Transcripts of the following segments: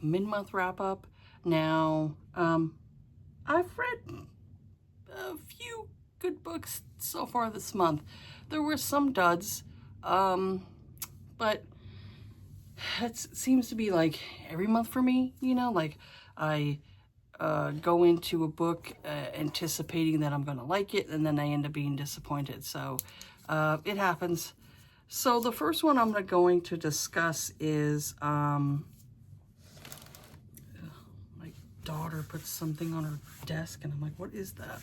my mid-month wrap-up. Now, I've read a few good books so far this month. There were some duds, but it seems to be like every month for me, you know, like I go into a book anticipating that I'm going to like it, and then I end up being disappointed. So it happens. So the first one I'm going to discuss is my daughter put something on her desk, and I'm like, what is that?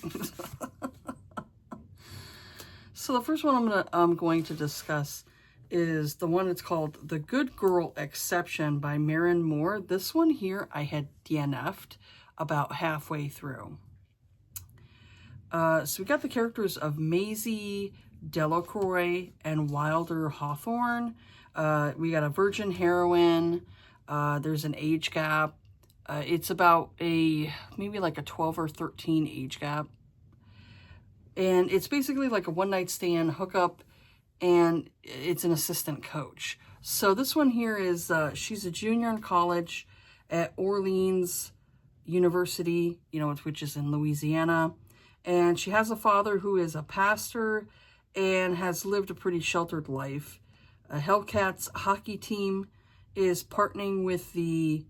So the first one I'm going to discuss is the one that's called The Good Girl Exception by Maren Moore. This one here I had DNF'd about halfway through. So we got the characters of Maisie Delacroix and Wilder Hawthorne. We got a virgin heroine. There's an age gap. It's about maybe like a 12 or 13 age gap. And it's basically like a one-night stand hookup, and it's an assistant coach. So this one here is, she's a junior in college at Orleans University, you know, which is in Louisiana. And she has a father who is a pastor and has lived a pretty sheltered life. Hellcats hockey team is partnering with the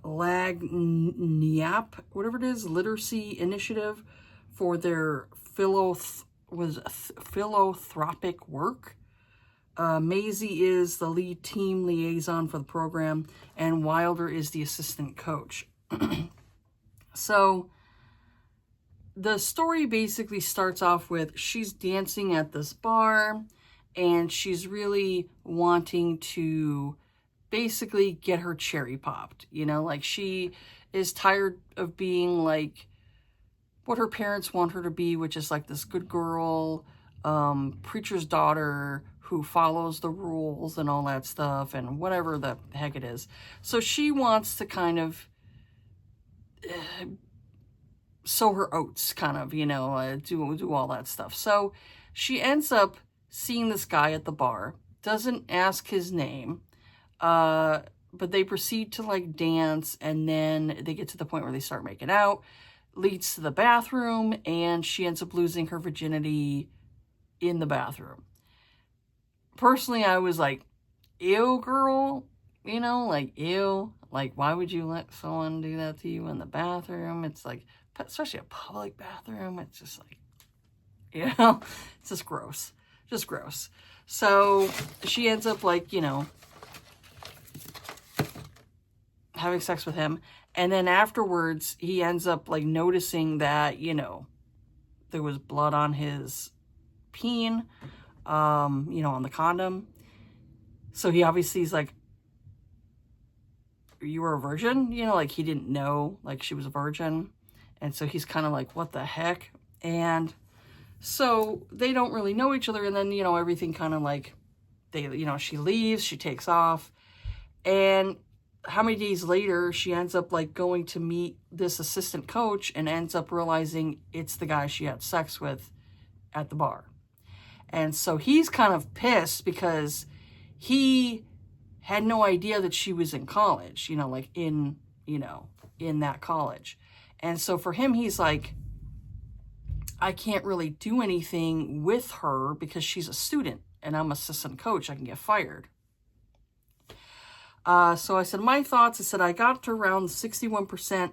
Lagniappe, whatever it is, literacy initiative for their philanthropic work. Maisie is the lead team liaison for the program, and Wilder is the assistant coach. So the story basically starts off with she's dancing at this bar, and she's really wanting to basically get her cherry popped. You know, like she is tired of being like what her parents want her to be, which is like this good girl, preacher's daughter who follows the rules and all that stuff and whatever the heck it is. So she wants to kind of sow her oats, kind of, you know, do all that stuff. So she ends up seeing this guy at the bar, doesn't ask his name, but they proceed to like dance, and then they get to the point where they start making out. Leads to the bathroom, and she ends up losing her virginity in the bathroom. Personally, I was like, ew, girl, you know, like, ew, like, why would you let someone do that to you in the bathroom? It's like, especially a public bathroom, it's just like, you know, it's just gross, So she ends up like, you know, having sex with him. And then afterwards, he ends up like noticing that, you know, there was blood on his peen, you know, on the condom. So he obviously is like, you were a virgin? You know, like he didn't know like she was a virgin. And so he's kind of like, what the heck? And so they don't really know each other. And then, you know, everything kind of like, you know, she leaves, she takes off. And how many days later, she ends up like going to meet this assistant coach and ends up realizing it's the guy she had sex with at the bar. And so he's kind of pissed because he had no idea that she was in college, you know, like in that college. And so for him, he's like, I can't really do anything with her because she's a student and I'm assistant coach. I can get fired. So I said, my thoughts, I said, I got to around 61%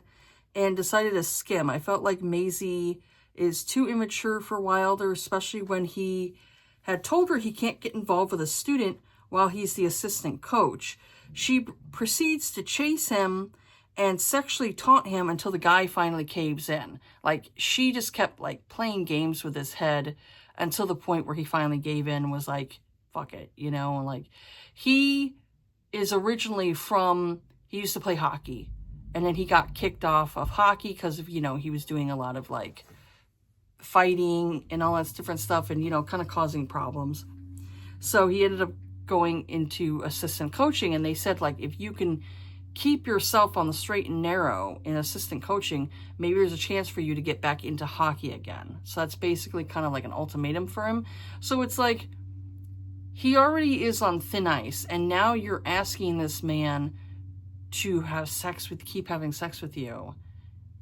and decided to skim. I felt like Maisie is too immature for Wilder, especially when he had told her he can't get involved with a student while he's the assistant coach. She proceeds to chase him and sexually taunt him until the guy finally caves in. Like, she just kept like playing games with his head until the point where he finally gave in and was like, fuck it, you know, and like he is originally he used to play hockey, and then he got kicked off of hockey because of, you know, he was doing a lot of like fighting and all that different stuff and, you know, kind of causing problems. So he ended up going into assistant coaching, and they said like, if you can keep yourself on the straight and narrow in assistant coaching, maybe there's a chance for you to get back into hockey again. So that's basically kind of like an ultimatum for him. So it's like, he already is on thin ice, and now you're asking this man to have sex with, keep having sex with you,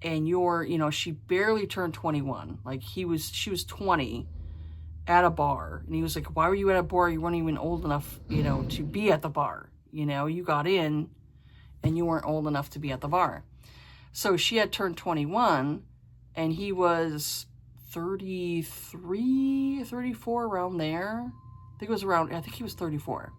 and you're, you know, she barely turned 21. Like she was 20 at a bar, and he was like, why were you at a bar? You weren't even old enough, you know, to be at the bar. You know, you got in and you weren't old enough to be at the bar. So she had turned 21 and he was 33, 34, around there. I think he was 34.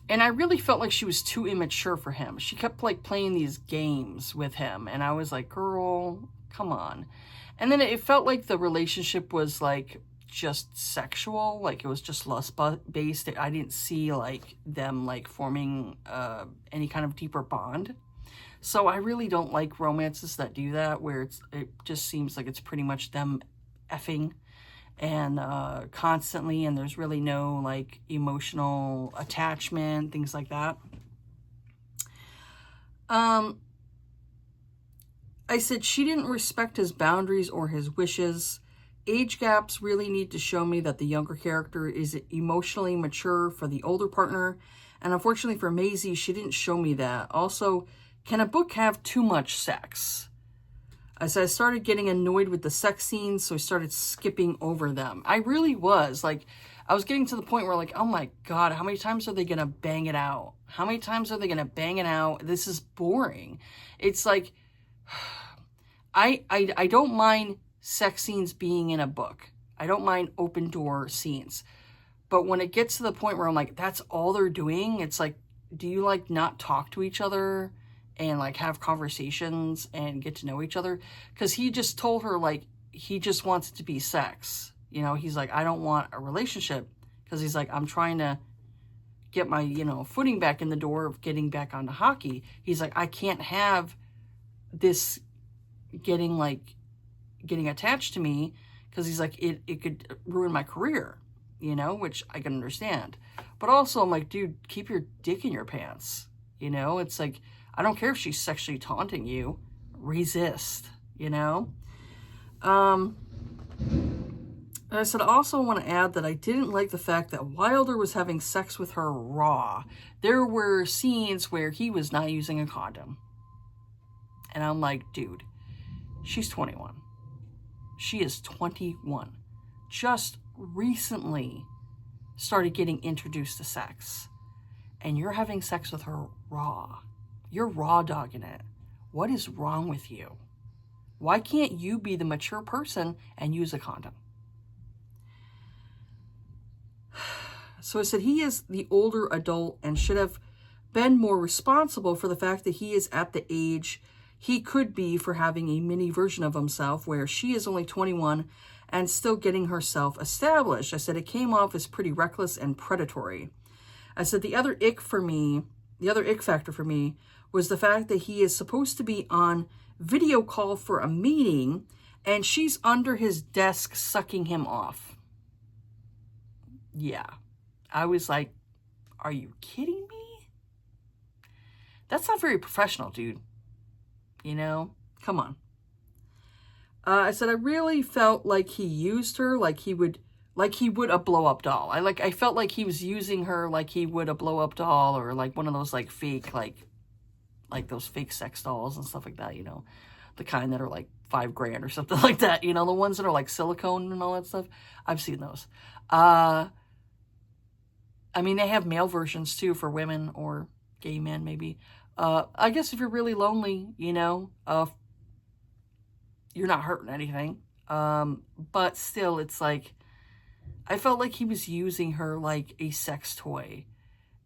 And I really felt like she was too immature for him. She kept like playing these games with him. And I was like, girl, come on. And then it felt like the relationship was like just sexual. Like it was just lust based. I didn't see like them like forming any kind of deeper bond. So I really don't like romances that do that, where it just seems like it's pretty much them effing and constantly, and there's really no like emotional attachment, things like that. I said she didn't respect his boundaries or his wishes. Age gaps really need to show me that the younger character is emotionally mature for the older partner, and unfortunately for Maisie, she didn't show me that. Also, can a book have too much sex? As I started getting annoyed with the sex scenes, so I started skipping over them. I really was. Like, I was getting to the point where, like, oh my God, how many times are they going to bang it out? How many times are they going to bang it out? This is boring. It's like, I don't mind sex scenes being in a book. I don't mind open door scenes. But when it gets to the point where I'm like, that's all they're doing, it's like, do you, like, not talk to each other and like have conversations and get to know each other? Because he just told her like he just wants it to be sex. You know, he's like, I don't want a relationship, because he's like, I'm trying to get my, you know, footing back in the door of getting back onto hockey. He's like, I can't have this getting attached to me, because he's like, it could ruin my career, you know, which I can understand. But also I'm like, dude, keep your dick in your pants. You know, it's like, I don't care if she's sexually taunting you. Resist, you know? I said, I also want to add that I didn't like the fact that Wilder was having sex with her raw. There were scenes where he was not using a condom. And I'm like, dude, she's 21. She is 21. Just recently started getting introduced to sex. And you're having sex with her raw. You're raw dogging it. What is wrong with you? Why can't you be the mature person and use a condom? So I said, he is the older adult and should have been more responsible for the fact that he is at the age he could be for having a mini version of himself, where she is only 21 and still getting herself established. I said, it came off as pretty reckless and predatory. I said, the other ick factor for me was the fact that he is supposed to be on video call for a meeting and she's under his desk sucking him off. Yeah. I was like, are you kidding me? That's not very professional, dude. You know? Come on. I said, I really felt like he used her like he would a blow-up doll. I felt like he was using her like he would a blow-up doll, or like one of those like fake, like those fake sex dolls and stuff like that, you know, the kind that are like $5,000 or something like that, you know, the ones that are like silicone and all that stuff. I've seen those. I mean, they have male versions too for women or gay men, maybe. I guess if you're really lonely, you know, you're not hurting anything. But still, it's like, I felt like he was using her like a sex toy.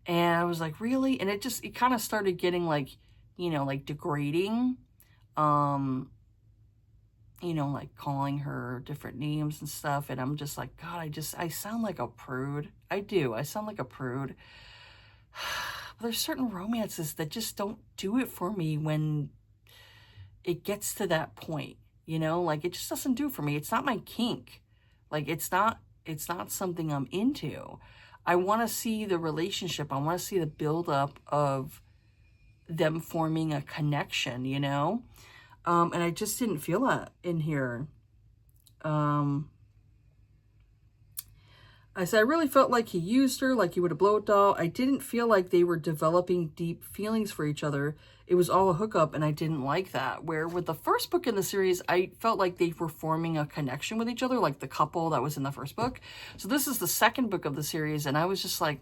And I was like, really? And it kind of started getting like, you know, like degrading. You know, like calling her different names and stuff. And I'm just like, God, I sound like a prude. I do. I sound like a prude. But there's certain romances that just don't do it for me when it gets to that point. You know, like it just doesn't do it for me. It's not my kink. Like it's not something I'm into. I want to see the relationship. I want to see the buildup of them forming a connection, you know? And I just didn't feel that in here. I said, I really felt like he used her, like he would a blow-up doll. I didn't feel like they were developing deep feelings for each other. It was all a hookup, and I didn't like that. Where with the first book in the series, I felt like they were forming a connection with each other, like the couple that was in the first book. So this is the second book of the series, and I was just like,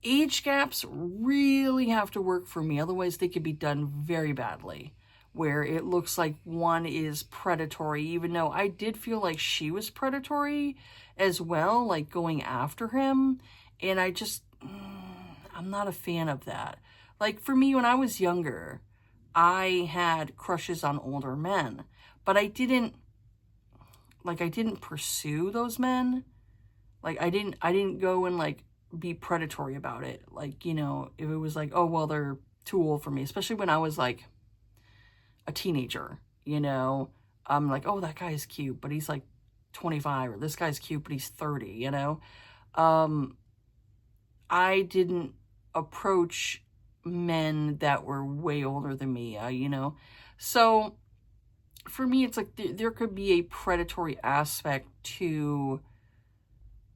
age gaps really have to work for me. Otherwise, they could be done very badly, where it looks like one is predatory, even though I did feel like she was predatory as well, like going after him. And I just, I'm not a fan of that. Like for me, when I was younger, I had crushes on older men, but I didn't pursue those men. Like I didn't go and like be predatory about it. Like, you know, if it was like, oh, well, they're too old for me, especially when I was like a teenager, you know, I'm like, oh, that guy is cute, but he's like 25, or this guy's cute, but he's 30, you know. I didn't approach men that were way older than me, you know. So for me, it's like there could be a predatory aspect to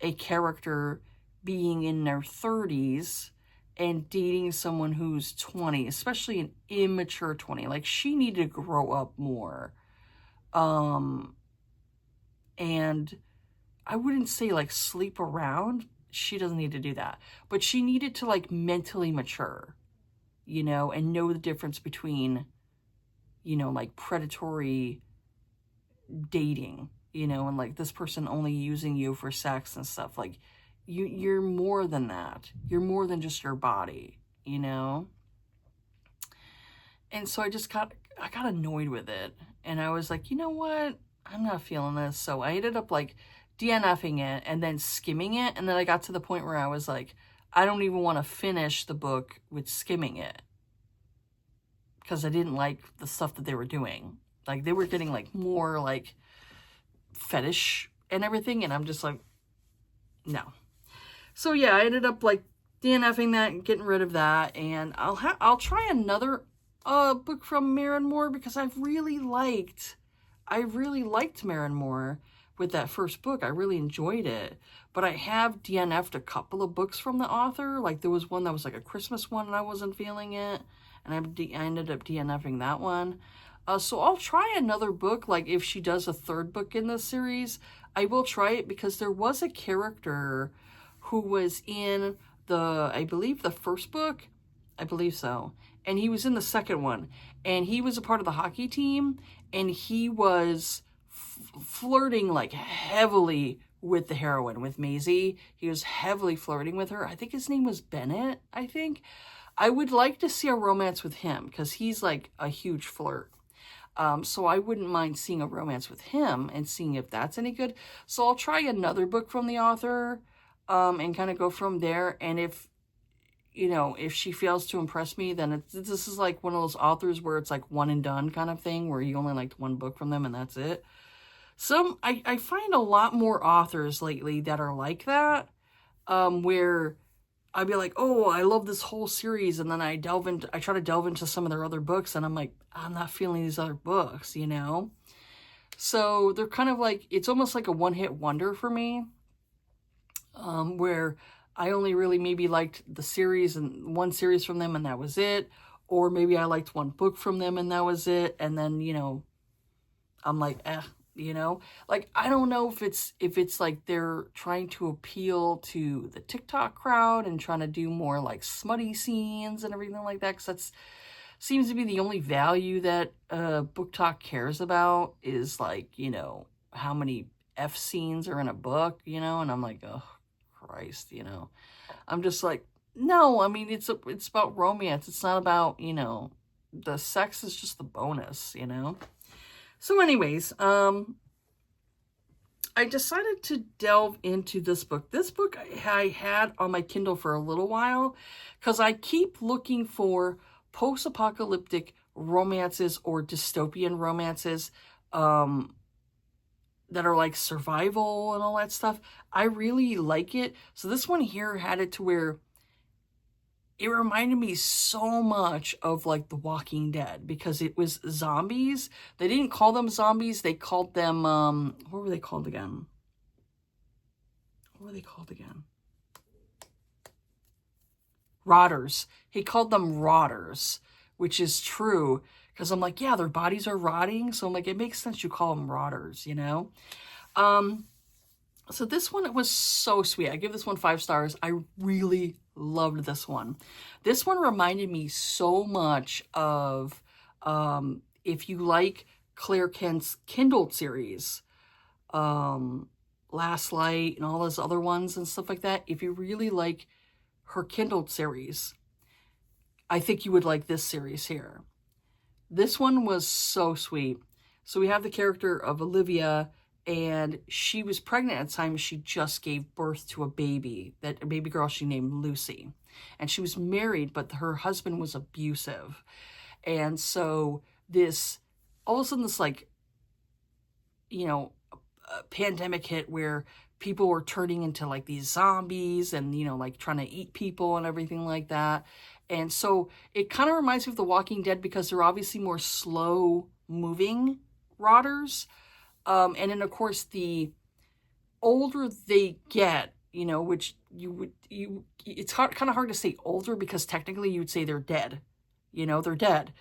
a character being in their 30s and dating someone who's 20, especially an immature 20. Like, she needed to grow up more. And I wouldn't say, like, sleep around. She doesn't need to do that. But she needed to, like, mentally mature, you know, and know the difference between, you know, like, predatory dating, you know, and, like, this person only using you for sex and stuff. Like, you're more than that. You're more than just your body, you know? And so I got annoyed with it. And I was like, you know what? I'm not feeling this. So I ended up like DNFing it and then skimming it. And then I got to the point where I was like, I don't even want to finish the book with skimming it, because I didn't like the stuff that they were doing. Like, they were getting like more like fetish and everything. And I'm just like, no. So yeah, I ended up like DNFing that and getting rid of that, and I'll try another book from Maren Moore, because I really liked Maren Moore with that first book. I really enjoyed it, but I have DNF'd a couple of books from the author. Like, there was one that was like a Christmas one and I wasn't feeling it, and I ended up DNFing that one. So I'll try another book. Like, if she does a third book in this series, I will try it, because there was a character who was in I believe the first book, I believe so, and he was in the second one, and he was a part of the hockey team, and he was flirting like heavily with the heroine, with Maisie. He was heavily flirting with her. I think his name was Bennett, I think. I would like to see a romance with him, because he's like a huge flirt. So I wouldn't mind seeing a romance with him and seeing if that's any good. So I'll try another book from the author, and kind of go from there. And if, you know, if she fails to impress me, then this is like one of those authors where it's like one and done kind of thing, where you only liked one book from them and that's it. I find a lot more authors lately that are like that, where I'd be like, oh, I love this whole series, and then I try to delve into some of their other books, and I'm like, I'm not feeling these other books, you know? So they're kind of like, it's almost like a one-hit wonder for me, where I only really maybe liked the series and one series from them and that was it. Or maybe I liked one book from them and that was it. And then, you know, I'm like, you know, like, I don't know if it's like they're trying to appeal to the TikTok crowd and trying to do more like smutty scenes and everything like that. 'Cause that's seems to be the only value that Book Talk cares about, is like, you know, how many F scenes are in a book, you know? And I'm like, oh, Christ, you know? I'm just like, no, I mean, it's about romance. It's not about, you know, the sex is just the bonus, you know? So anyways, I decided to delve into this book. This book I had on my Kindle for a little while, because I keep looking for post-apocalyptic romances or dystopian romances that are like survival and all that stuff. I really like it. So this one here had it to where it reminded me so much of like The Walking Dead, because it was zombies. They didn't call them zombies. They called them, what were they called again? what are they called again? Rotters. He called them rotters, which is true. Because I'm like, yeah, their bodies are rotting. So I'm like, it makes sense you call them rotters, you know? So this one, it was so sweet. I give this one 5 stars. I really loved this one. This one reminded me so much of, if you like Claire Kent's Kindle series, Last Light and all those other ones and stuff like that. If you really like her Kindle series, I think you would like this series here. This one was so sweet. So we have the character of Olivia, and she was pregnant at the time. She just gave birth to a baby girl she named Lucy. And she was married, but her husband was abusive. And so all of a sudden this like, you know, pandemic hit where people were turning into like these zombies and, you know, like trying to eat people and everything like that. And so it kind of reminds me of The Walking Dead because they're obviously more slow moving rotters. And then of course the older they get, you know, which it's kind of hard to say older because technically you would say they're dead, you know, they're dead.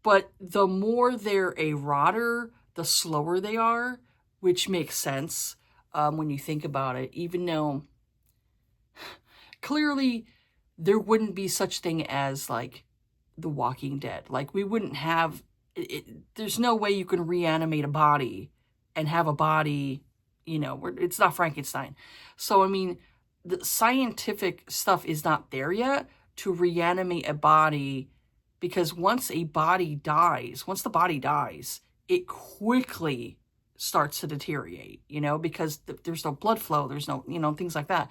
But the more they're a rotter, the slower they are, which makes sense when you think about it, even though clearly there wouldn't be such thing as like The Walking Dead. Like we wouldn't have, there's no way you can reanimate a body and have a body, you know, it's not Frankenstein. So, I mean, the scientific stuff is not there yet to reanimate a body, because once the body dies, it quickly starts to deteriorate, you know, because there's no blood flow, there's no, you know, things like that.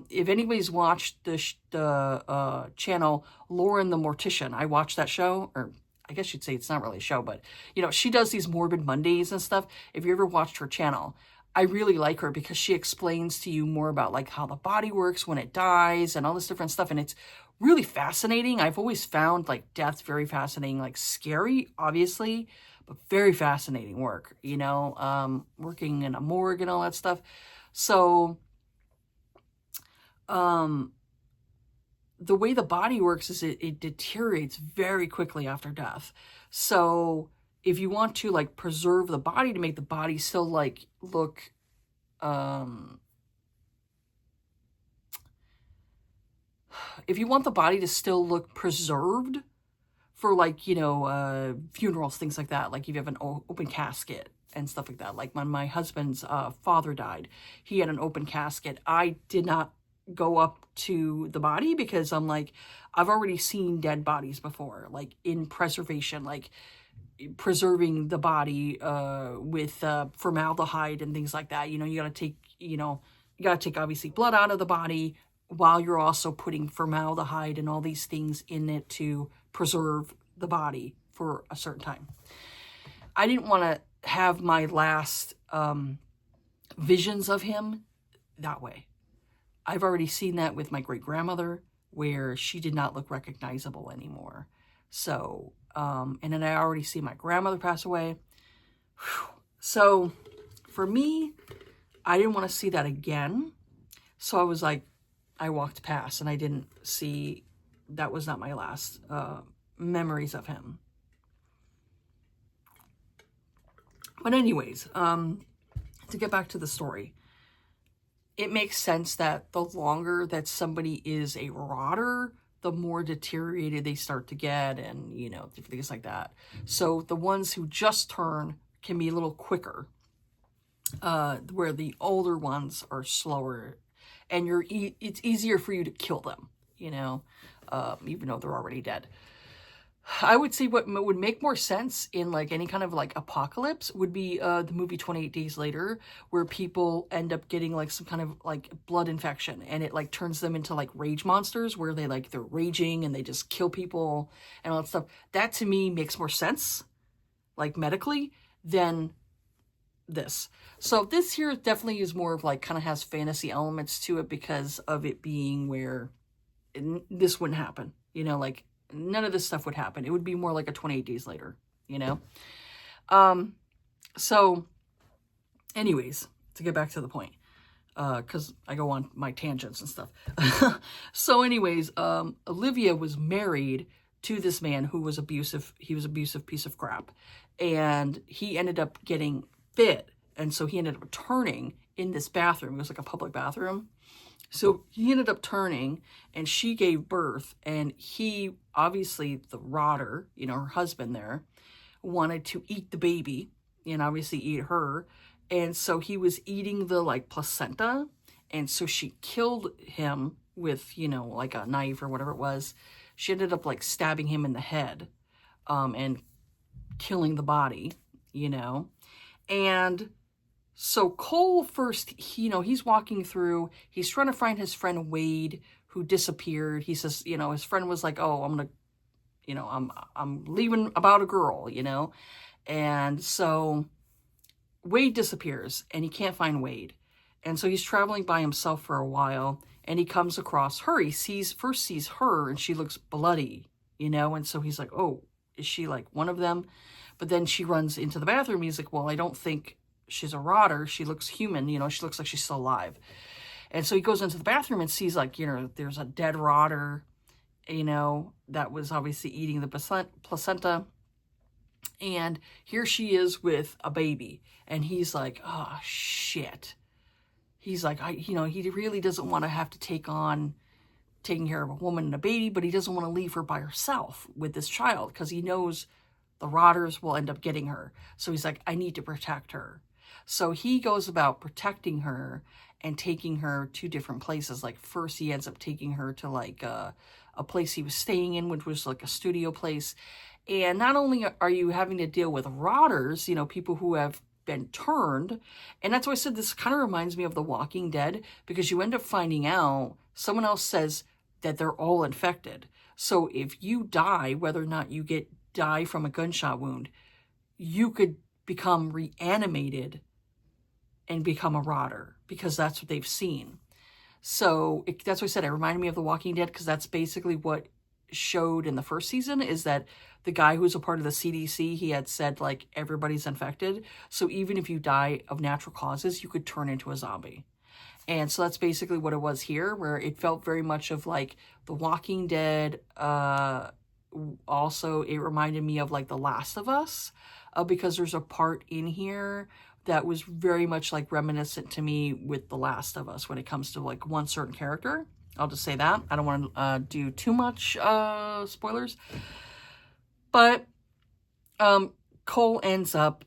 If anybody's watched the channel Lauren the Mortician, I watched that show, or I guess you'd say it's not really a show, but, you know, she does these Morbid Mondays and stuff. If you ever watched her channel, I really like her because she explains to you more about like how the body works when it dies and all this different stuff. And it's really fascinating. I've always found like death very fascinating, like scary, obviously, but very fascinating work, you know, working in a morgue and all that stuff. So, the way the body works is it deteriorates very quickly after death. So if you want to like preserve the body to make the body still like look, if you want the body to still look preserved for like, you know, funerals, things like that, like if you have an open casket and stuff like that. Like when my husband's father died, he had an open casket. I did not go up to the body because I'm like, I've already seen dead bodies before, like in preservation, like preserving the body with formaldehyde and things like that. You know, you got to take obviously blood out of the body while you're also putting formaldehyde and all these things in it to preserve the body for a certain time. I didn't want to have my last visions of him that way. I've already seen that with my great-grandmother, where she did not look recognizable anymore. So, and then I already see my grandmother pass away. Whew. So, for me, I didn't want to see that again. So I was like, I walked past and I didn't see, that was not my last memories of him. But anyways, to get back to the story, it makes sense that the longer that somebody is a rotter, the more deteriorated they start to get and, you know, different things like that. So the ones who just turn can be a little quicker, where the older ones are slower, and it's easier for you to kill them, you know, even though they're already dead. I would say what would make more sense in like any kind of like apocalypse would be the movie 28 Days Later, where people end up getting like some kind of like blood infection and it like turns them into like rage monsters where they're raging and they just kill people and all that stuff. That to me makes more sense, like medically, than this. So this here definitely is more of like kind of has fantasy elements to it because of it being where this wouldn't happen, you know, like none of this stuff would happen. It would be more like a 28 Days Later, you know? So anyways, to get back to the point, because I go on my tangents and stuff. So anyways, Olivia was married to this man who was abusive. He was abusive piece of crap. And he ended up getting bit. And so he ended up turning in this bathroom. It was like a public bathroom. So he ended up turning and she gave birth. And he, obviously, the rotter, you know, her husband there, wanted to eat the baby and obviously eat her. And so he was eating the like placenta. And so she killed him with, you know, like a knife or whatever it was. She ended up like stabbing him in the head and killing the body, you know. And so Cole first, you know, he's walking through, he's trying to find his friend Wade who disappeared. He says, you know, his friend was like, oh, I'm going to, you know, I'm leaving about a girl, you know. And so Wade disappears and he can't find Wade. And so he's traveling by himself for a while and he comes across her. He first sees her and she looks bloody, you know. And so he's like, oh, is she like one of them? But then she runs into the bathroom. He's like, well, I don't think she's a rotter. She looks human, you know, she looks like she's still alive. And so he goes into the bathroom and sees like, you know, there's a dead rotter, you know, that was obviously eating the placenta. And here she is with a baby. And he's like, oh, shit. He's like, you know, he really doesn't want to have to take on taking care of a woman and a baby, but he doesn't want to leave her by herself with this child because he knows the rotters will end up getting her. So he's like, I need to protect her. So he goes about protecting her and taking her to different places. Like first he ends up taking her to like a place he was staying in, which was like a studio place. And not only are you having to deal with rotters, you know, people who have been turned, and that's why I said this kind of reminds me of The Walking Dead, because you end up finding out someone else says that they're all infected. So if you die, whether or not you die from a gunshot wound, you could become reanimated and become a rotter because that's what they've seen. So that's why I said it reminded me of The Walking Dead, because that's basically what showed in the first season, is that the guy who's a part of the CDC, he had said like everybody's infected. So even if you die of natural causes, you could turn into a zombie. And so that's basically what it was here, where it felt very much of like The Walking Dead. Also, it reminded me of like The Last of Us, because there's a part in here that was very much like reminiscent to me with The Last of Us when it comes to like one certain character. I'll just say that. I don't want to do too much spoilers. But Cole ends up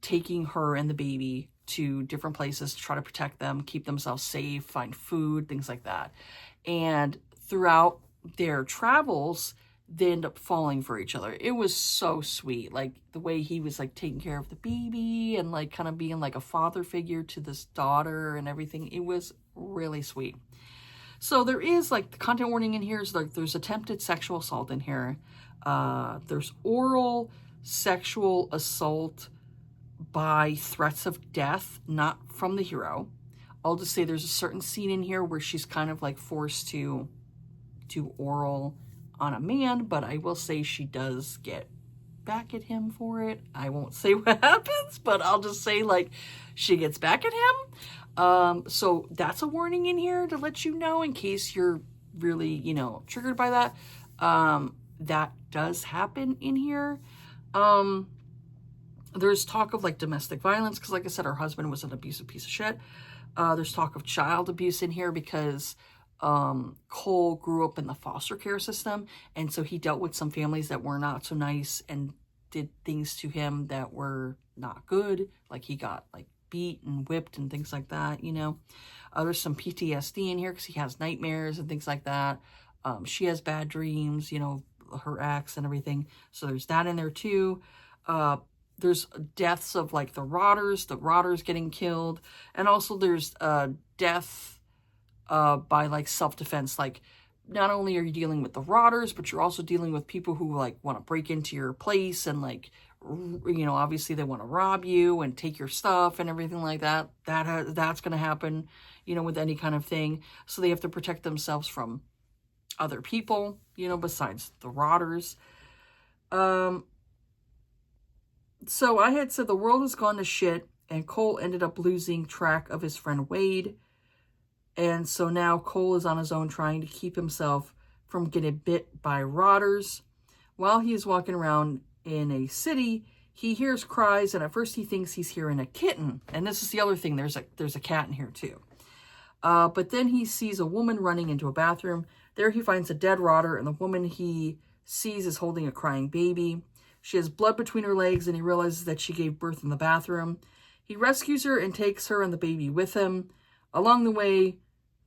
taking her and the baby to different places to try to protect them, keep themselves safe, find food, things like that. And throughout their travels, they end up falling for each other. It was so sweet. Like the way he was like taking care of the baby and like kind of being like a father figure to this daughter and everything. It was really sweet. So there is like the content warning in here is like there's attempted sexual assault in here. There's oral sexual assault by threats of death, not from the hero. I'll just say there's a certain scene in here where she's kind of like forced to do oral on a man, but I will say she does get back at him for it. I won't say what happens, but I'll just say like she gets back at him. So that's a warning in here to let you know in case you're really, you know, triggered by that. That does happen in here. There's talk of like domestic violence because like I said, her husband was an abusive piece of shit. There's talk of child abuse in here because Cole grew up in the foster care system, and so he dealt with some families that were not so nice and did things to him that were not good. Like he got like beat and whipped and things like that, you know. There's some PTSD in here because he has nightmares and things like that. She has bad dreams, you know, her ex and everything. So there's that in there too. There's deaths of like the rotters getting killed. And also there's death by like self-defense. Like not only are you dealing with the rotters, but you're also dealing with people who like want to break into your place and like, you know, obviously they want to rob you and take your stuff and everything like that. That's going to happen, you know, with any kind of thing. So they have to protect themselves from other people, you know, besides the rotters. So I had said the world has gone to shit and Cole ended up losing track of his friend Wade. And so now Cole is on his own trying to keep himself from getting bit by rotters. While he is walking around in a city, he hears cries, and at first he thinks he's hearing a kitten. And this is the other thing, there's a cat in here too. But then he sees a woman running into a bathroom. There he finds a dead rotter, and the woman he sees is holding a crying baby. She has blood between her legs, and he realizes that she gave birth in the bathroom. He rescues her and takes her and the baby with him. Along the way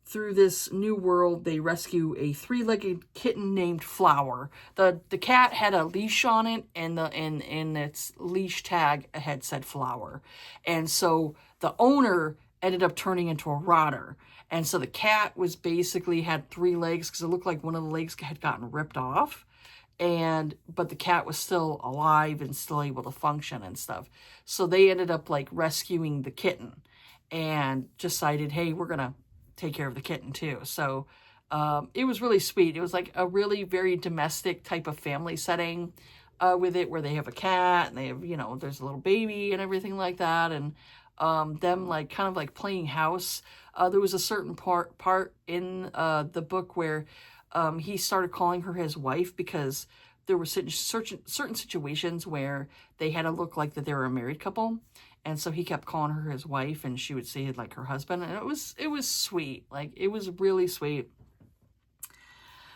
through this new world, they rescue a three-legged kitten named Flower. The cat had a leash on it, and its leash tag had said Flower. And so the owner ended up turning into a rotter. And so the cat was basically had 3 legs because it looked like one of the legs had gotten ripped off. But the cat was still alive and still able to function and stuff. So they ended up like rescuing the kitten and decided, hey, we're going to take care of the kitten too. So it was really sweet. It was like a really very domestic type of family setting with it, where they have a cat and they have, you know, there's a little baby and everything like that. And them like kind of like playing house. There was a certain part in the book where he started calling her his wife because there were certain situations where they had to look like that they were a married couple. And so he kept calling her his wife, and she would say it like her husband. And it was sweet. Like, it was really sweet.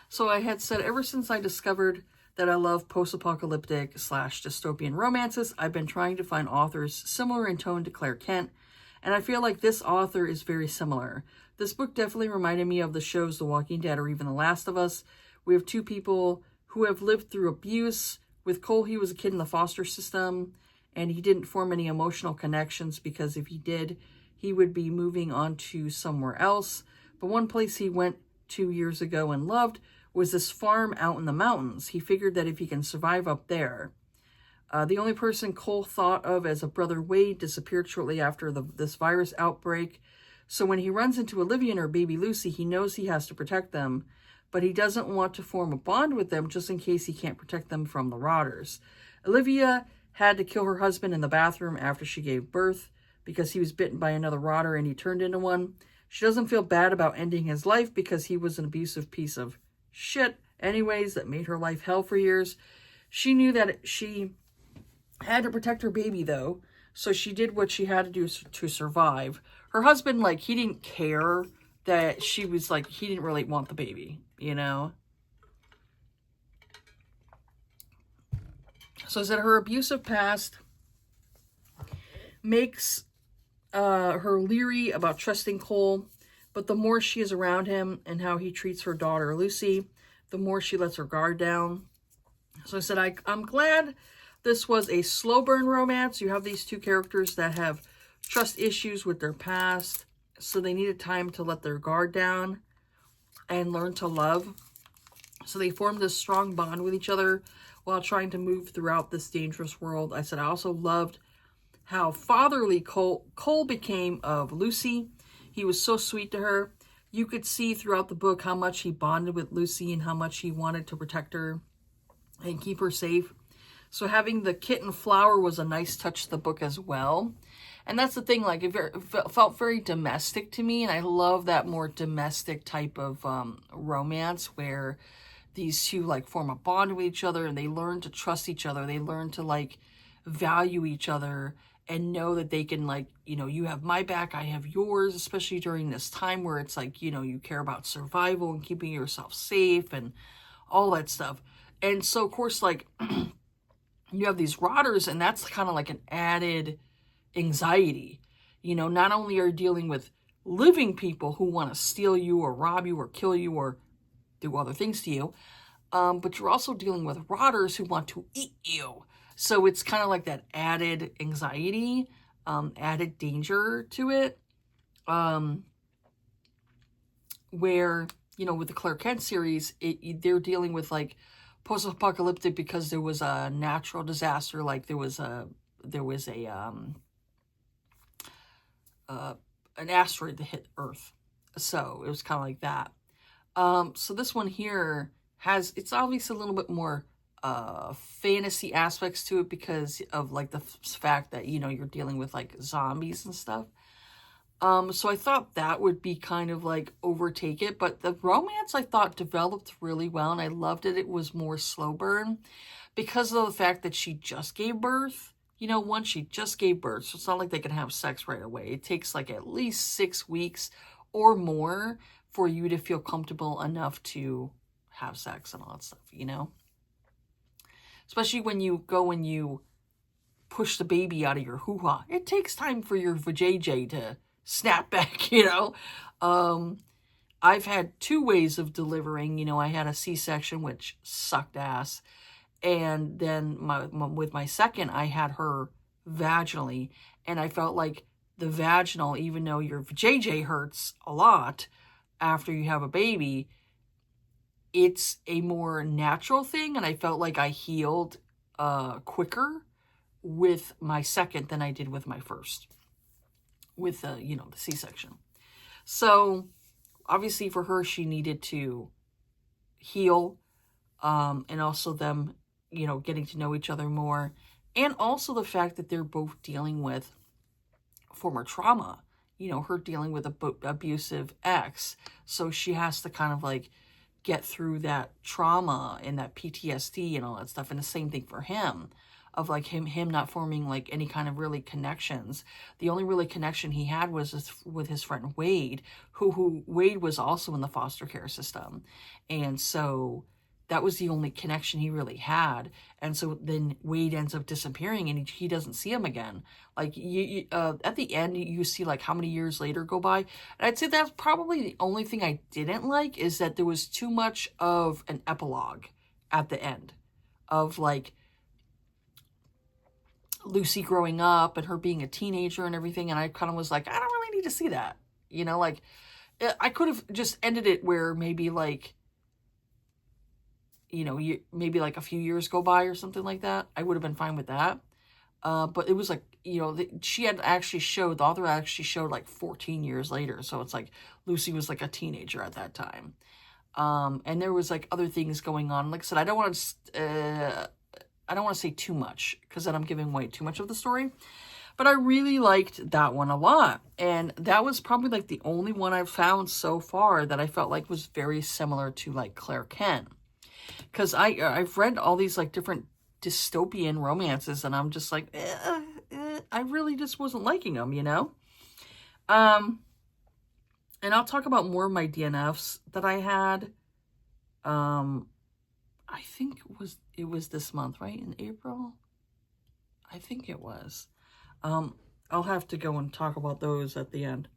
So I had said, ever since I discovered that I love post-apocalyptic / dystopian romances, I've been trying to find authors similar in tone to Claire Kent. And I feel like this author is very similar. This book definitely reminded me of the shows The Walking Dead or even The Last of Us. We have 2 people who have lived through abuse. With Cole, he was a kid in the foster system, and he didn't form any emotional connections because if he did, he would be moving on to somewhere else. But one place he went 2 years ago and loved was this farm out in the mountains. He figured that if he can survive up there. The only person Cole thought of as a brother, Wade, disappeared shortly after this virus outbreak. So when he runs into Olivia and her baby Lucy, he knows he has to protect them, but he doesn't want to form a bond with them just in case he can't protect them from the rotters. Olivia had to kill her husband in the bathroom after she gave birth because he was bitten by another rotter and he turned into one. She doesn't feel bad about ending his life because he was an abusive piece of shit anyways that made her life hell for years. She knew that she had to protect her baby though, so she did what she had to do to survive. Her husband, like, he didn't care that she was like, he didn't really want the baby, you know? So is that her abusive past makes her leery about trusting Cole, but the more she is around him and how he treats her daughter Lucy, the more she lets her guard down. So I said, I'm glad this was a slow burn romance. You have these 2 characters that have trust issues with their past, so they needed time to let their guard down and learn to love. So they formed this strong bond with each other while trying to move throughout this dangerous world. I said I also loved how fatherly Cole became of Lucy. He was so sweet to her. You could see throughout the book how much he bonded with Lucy and how much he wanted to protect her and keep her safe. So having the kitten Flower was a nice touch to the book as well. And that's the thing, like, it felt very domestic to me. And I love that more domestic type of romance where these 2, like, form a bond with each other and they learn to trust each other. They learn to, like, value each other and know that they can, like, you know, you have my back, I have yours, especially during this time where it's like, you know, you care about survival and keeping yourself safe and all that stuff. And so, of course, like, you have these rotters, and that's kind of like an added anxiety. You know, not only are you dealing with living people who want to steal you or rob you or kill you or do other things to you, but you're also dealing with rotters who want to eat you. So it's kind of like that added anxiety, added danger to it, where, you know, with the Claire Kent series, they're dealing with, like, post-apocalyptic because there was a natural disaster, like there was an asteroid that hit Earth. So it was kind of like that. So this one here it's obviously a little bit more fantasy aspects to it because of like the fact that, you know, you're dealing with like zombies and stuff. So I thought that would be kind of like overtake it, but the romance I thought developed really well, and I loved it. It was more slow burn because of the fact that she just gave birth. You know, once she just gave birth, so it's not like they can have sex right away. It takes like at least 6 weeks or more for you to feel comfortable enough to have sex and all that stuff, you know? Especially when you go and you push the baby out of your hoo-ha. It takes time for your vajayjay to snap back, you know? I've had 2 ways of delivering. You know, I had a C-section, which sucked ass. And then with my second, I had her vaginally. And I felt like the vaginal, even though your vajayjay hurts a lot after you have a baby, it's a more natural thing. And I felt like I healed quicker with my second than I did with my first, with you know, the C-section. So obviously for her, she needed to heal, and also them, you know, getting to know each other more, and also the fact that they're both dealing with former trauma. You know, her dealing with a abusive ex, so she has to kind of like get through that trauma and that PTSD and all that stuff. And the same thing for him, of like him not forming like any kind of really connections. The only really connection he had was with his friend Wade, who Wade was also in the foster care system. And so that was the only connection he really had. And so then Wade ends up disappearing and he doesn't see him again. Like at the end, you see like how many years later go by. And I'd say that's probably the only thing I didn't like, is that there was too much of an epilogue at the end of like Lucy growing up and her being a teenager and everything. And I kind of was like, I don't really need to see that. You know, like I could have just ended it where maybe like, you know, maybe like a few years go by or something like that. I would have been fine with that. But it was like, you know, she had actually showed, the author actually showed like 14 years later. So it's like Lucy was like a teenager at that time. And there was like other things going on. Like I said, I don't want to say too much because then I'm giving away too much of the story. But I really liked that one a lot. And that was probably like the only one I've found so far that I felt like was very similar to like Claire Ken. Because I've read all these like different dystopian romances and I'm just like, I really just wasn't liking them, you know? And I'll talk about more of my DNFs that I had. I think it was this month, right? In April? I think it was. I'll have to go and talk about those at the end.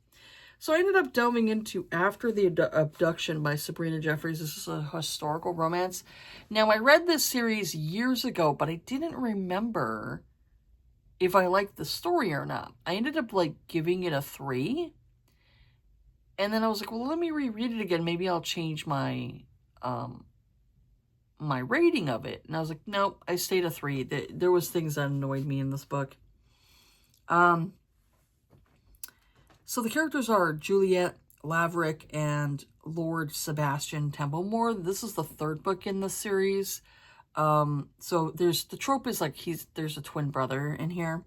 So I ended up delving into After the Abduction by Sabrina Jeffries. This is a historical romance. Now, I read this series years ago, but I didn't remember if I liked the story or not. I ended up like giving it a 3. And then I was like, well, let me reread it again. Maybe I'll change my my rating of it. And I was like, nope, I stayed a 3. There was things that annoyed me in this book. So the characters are Juliet, Laverick, and Lord Sebastian Templemore. This is the 3rd book in the series. So the trope is like there's a twin brother in here.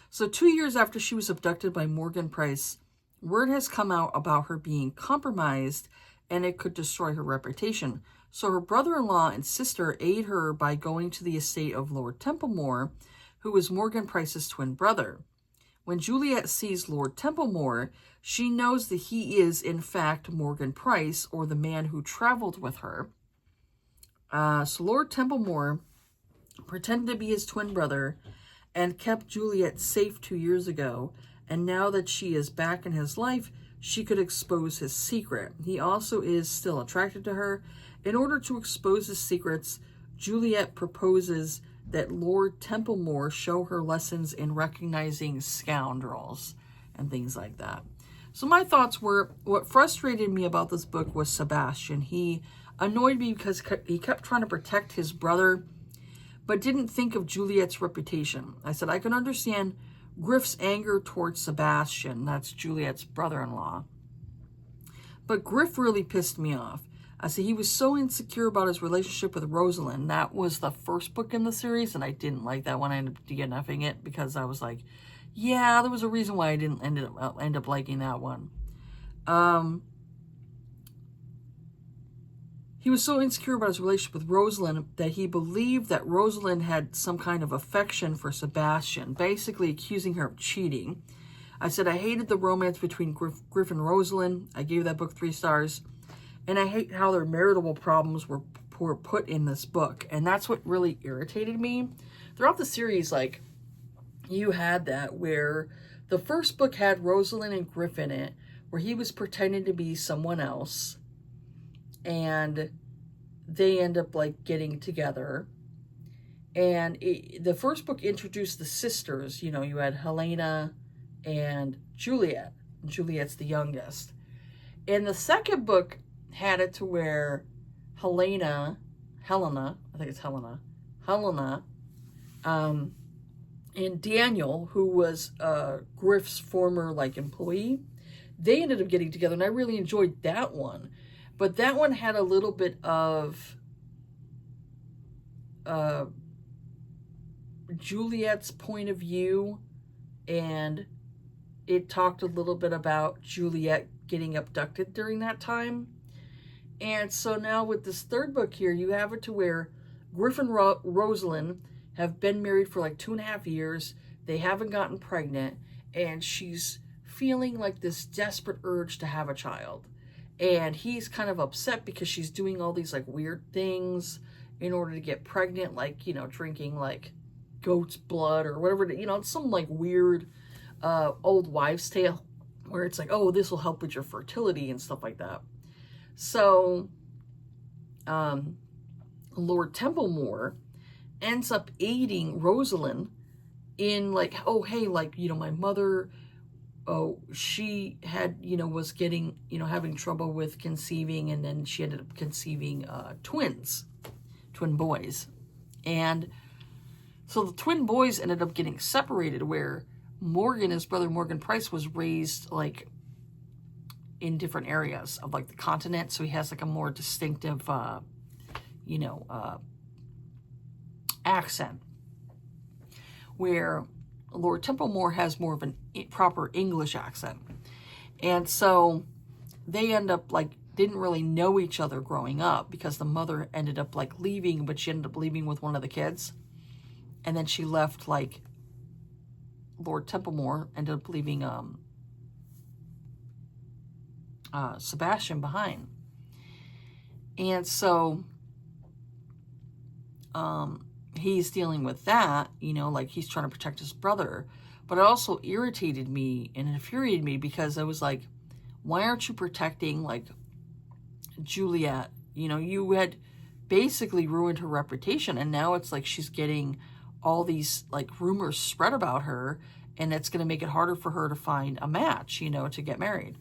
So 2 years after she was abducted by Morgan Price, word has come out about her being compromised and it could destroy her reputation. So her brother-in-law and sister aid her by going to the estate of Lord Templemore, who is Morgan Price's twin brother. When Juliet sees Lord Templemore, she knows that he is, in fact, Morgan Price, or the man who traveled with her. So Lord Templemore pretended to be his twin brother and kept Juliet safe 2 years ago. And now that she is back in his life, she could expose his secret. He also is still attracted to her. In order to expose his secrets, Juliet proposes that Lord Templemore show her lessons in recognizing scoundrels and things like that. So my thoughts were, what frustrated me about this book was Sebastian. He annoyed me because he kept trying to protect his brother, but didn't think of Juliet's reputation. I said, I can understand Griff's anger towards Sebastian, that's Juliet's brother-in-law. But Griff really pissed me off. So he was so insecure about his relationship with Rosalind. That was the first book in the series, and I didn't like that one. I ended up DNFing it because I was like, yeah, there was a reason why I didn't end up liking that one. He was so insecure about his relationship with Rosalind that he believed that Rosalind had some kind of affection for Sebastian, basically accusing her of cheating. I said I hated the romance between Griff and Rosalind. I gave that book 3 stars. And I hate how their marital problems were put in this book. And that's what really irritated me. Throughout the series, like, you had that where the first book had Rosalind and Griff in it, where he was pretending to be someone else. And they end up, like, getting together. And the first book introduced the sisters. You know, you had Helena and Juliet. And Juliet's the youngest. In the second book, had it to where Helena, and Daniel, who was Griff's former, like, employee, they ended up getting together, and I really enjoyed that one. But that one had a little bit of Juliet's point of view, and it talked a little bit about Juliet getting abducted during that time. And so now with this third book here, you have it to where Griff and Rosalind have been married for like 2.5 years. They haven't gotten pregnant, and she's feeling like this desperate urge to have a child. And he's kind of upset because she's doing all these like weird things in order to get pregnant, like, you know, drinking like goat's blood or whatever, you know, some like weird old wives' tale where it's like, oh, this will help with your fertility and stuff like that. So, Lord Templemore ends up aiding Rosalind in like, oh, hey, like, you know, my mother, oh, she had, you know, was getting, you know, having trouble with conceiving, and then she ended up conceiving twin boys. And so the twin boys ended up getting separated, where Morgan, his brother Morgan Price, was raised like in different areas of like the continent, so he has like a more distinctive accent, where Lord Templemore has more of a proper English accent. And so they end up like didn't really know each other growing up, because the mother ended up like leaving, but she ended up leaving with one of the kids, and then she left, like, Lord Templemore ended up leaving Sebastian behind. And so he's dealing with that, you know, like he's trying to protect his brother. But it also irritated me and infuriated me, because I was like, why aren't you protecting, like, Juliet? You know, you had basically ruined her reputation, and now it's like she's getting all these, like, rumors spread about her, and it's going to make it harder for her to find a match, you know, to get married.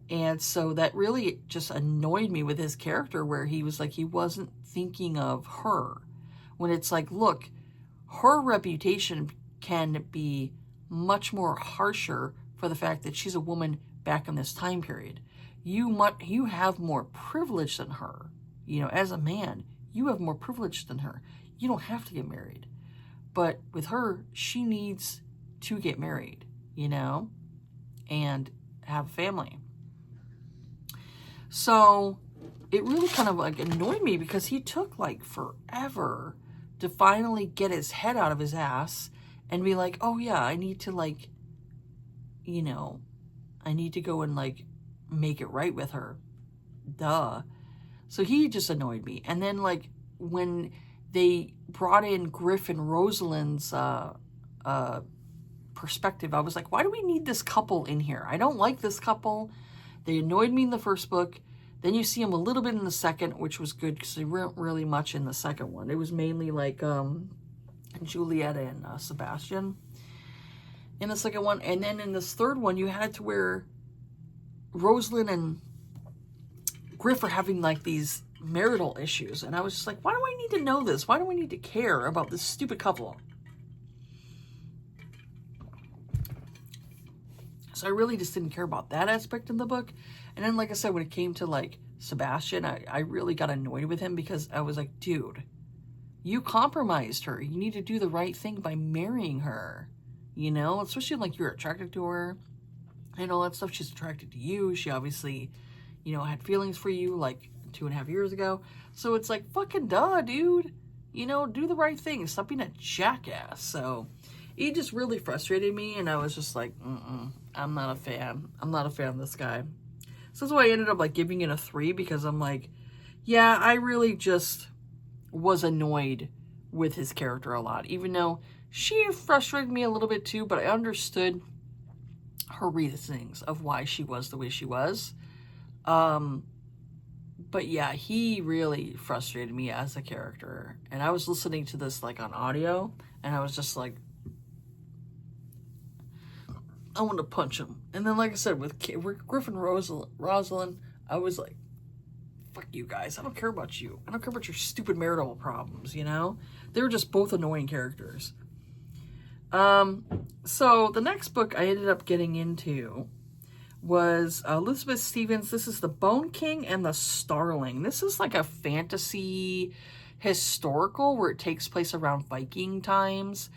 And so that really just annoyed me with his character, where he was like, he wasn't thinking of her. When it's like, look, her reputation can be much more harsher for the fact that she's a woman back in this time period. You have more privilege than her. You know, as a man, you have more privilege than her. You don't have to get married. But with her, she needs to get married, you know, and have a family. So it really kind of like annoyed me, because he took like forever to finally get his head out of his ass and be like, oh yeah, I need to, like, you know, I need to go and like make it right with her. Duh. So he just annoyed me. And then like when they brought in Griff and Rosalind's perspective, I was like, why do we need this couple in here? I don't like this couple. They annoyed me in the first book. Then you see them a little bit in the second, which was good, because they weren't really much in the second one. It was mainly like Juliet and Sebastian in the second one. And then in this third one, you had to where Rosalind and Griff are having like these marital issues. And I was just like, why do I need to know this? Why do I need to care about this stupid couple? So I really just didn't care about that aspect in the book. And then, like I said, when it came to like Sebastian, I really got annoyed with him because I was like, dude, you compromised her. You need to do the right thing by marrying her, you know, especially like you're attracted to her and all that stuff. She's attracted to you. She obviously, you know, had feelings for you like 2.5 years ago. So it's like, fucking duh, dude, you know, do the right thing. Stop being a jackass. So he just really frustrated me. And I was just like, I'm not a fan. I'm not a fan of this guy. So that's why I ended up like giving it a 3, because I'm like, yeah, I really just was annoyed with his character a lot, even though she frustrated me a little bit too, but I understood her reasonings of why she was the way she was. But yeah, he really frustrated me as a character. And I was listening to this like on audio, and I was just like, I want to punch him. And then, like I said, with Griffin Rosalind, I was like, fuck you guys. I don't care about you. I don't care about your stupid marital problems, you know? They were just both annoying characters. So the next book I ended up getting into was Elizabeth Stevens. This is The Bone King and the Starling. This is like a fantasy historical where it takes place around Viking times.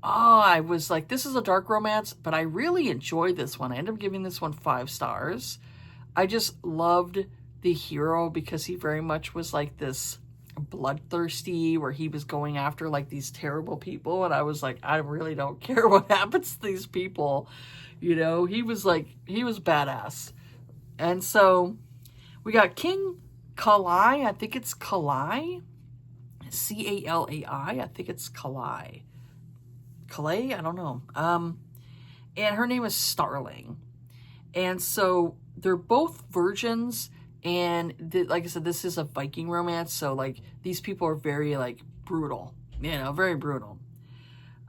Oh, I was like, this is a dark romance, but I really enjoyed this one. I ended up giving this one 5 stars. I just loved the hero because he very much was like this bloodthirsty, where he was going after like these terrible people. And I was like, I really don't care what happens to these people. You know, he was badass. And so we got King Calais. I think it's Calais. Calai. I think it's Calais. Calais? I don't know. And her name is Starling. And so they're both virgins. And like I said, this is a Viking romance. So like these people are very like brutal, you know, very brutal.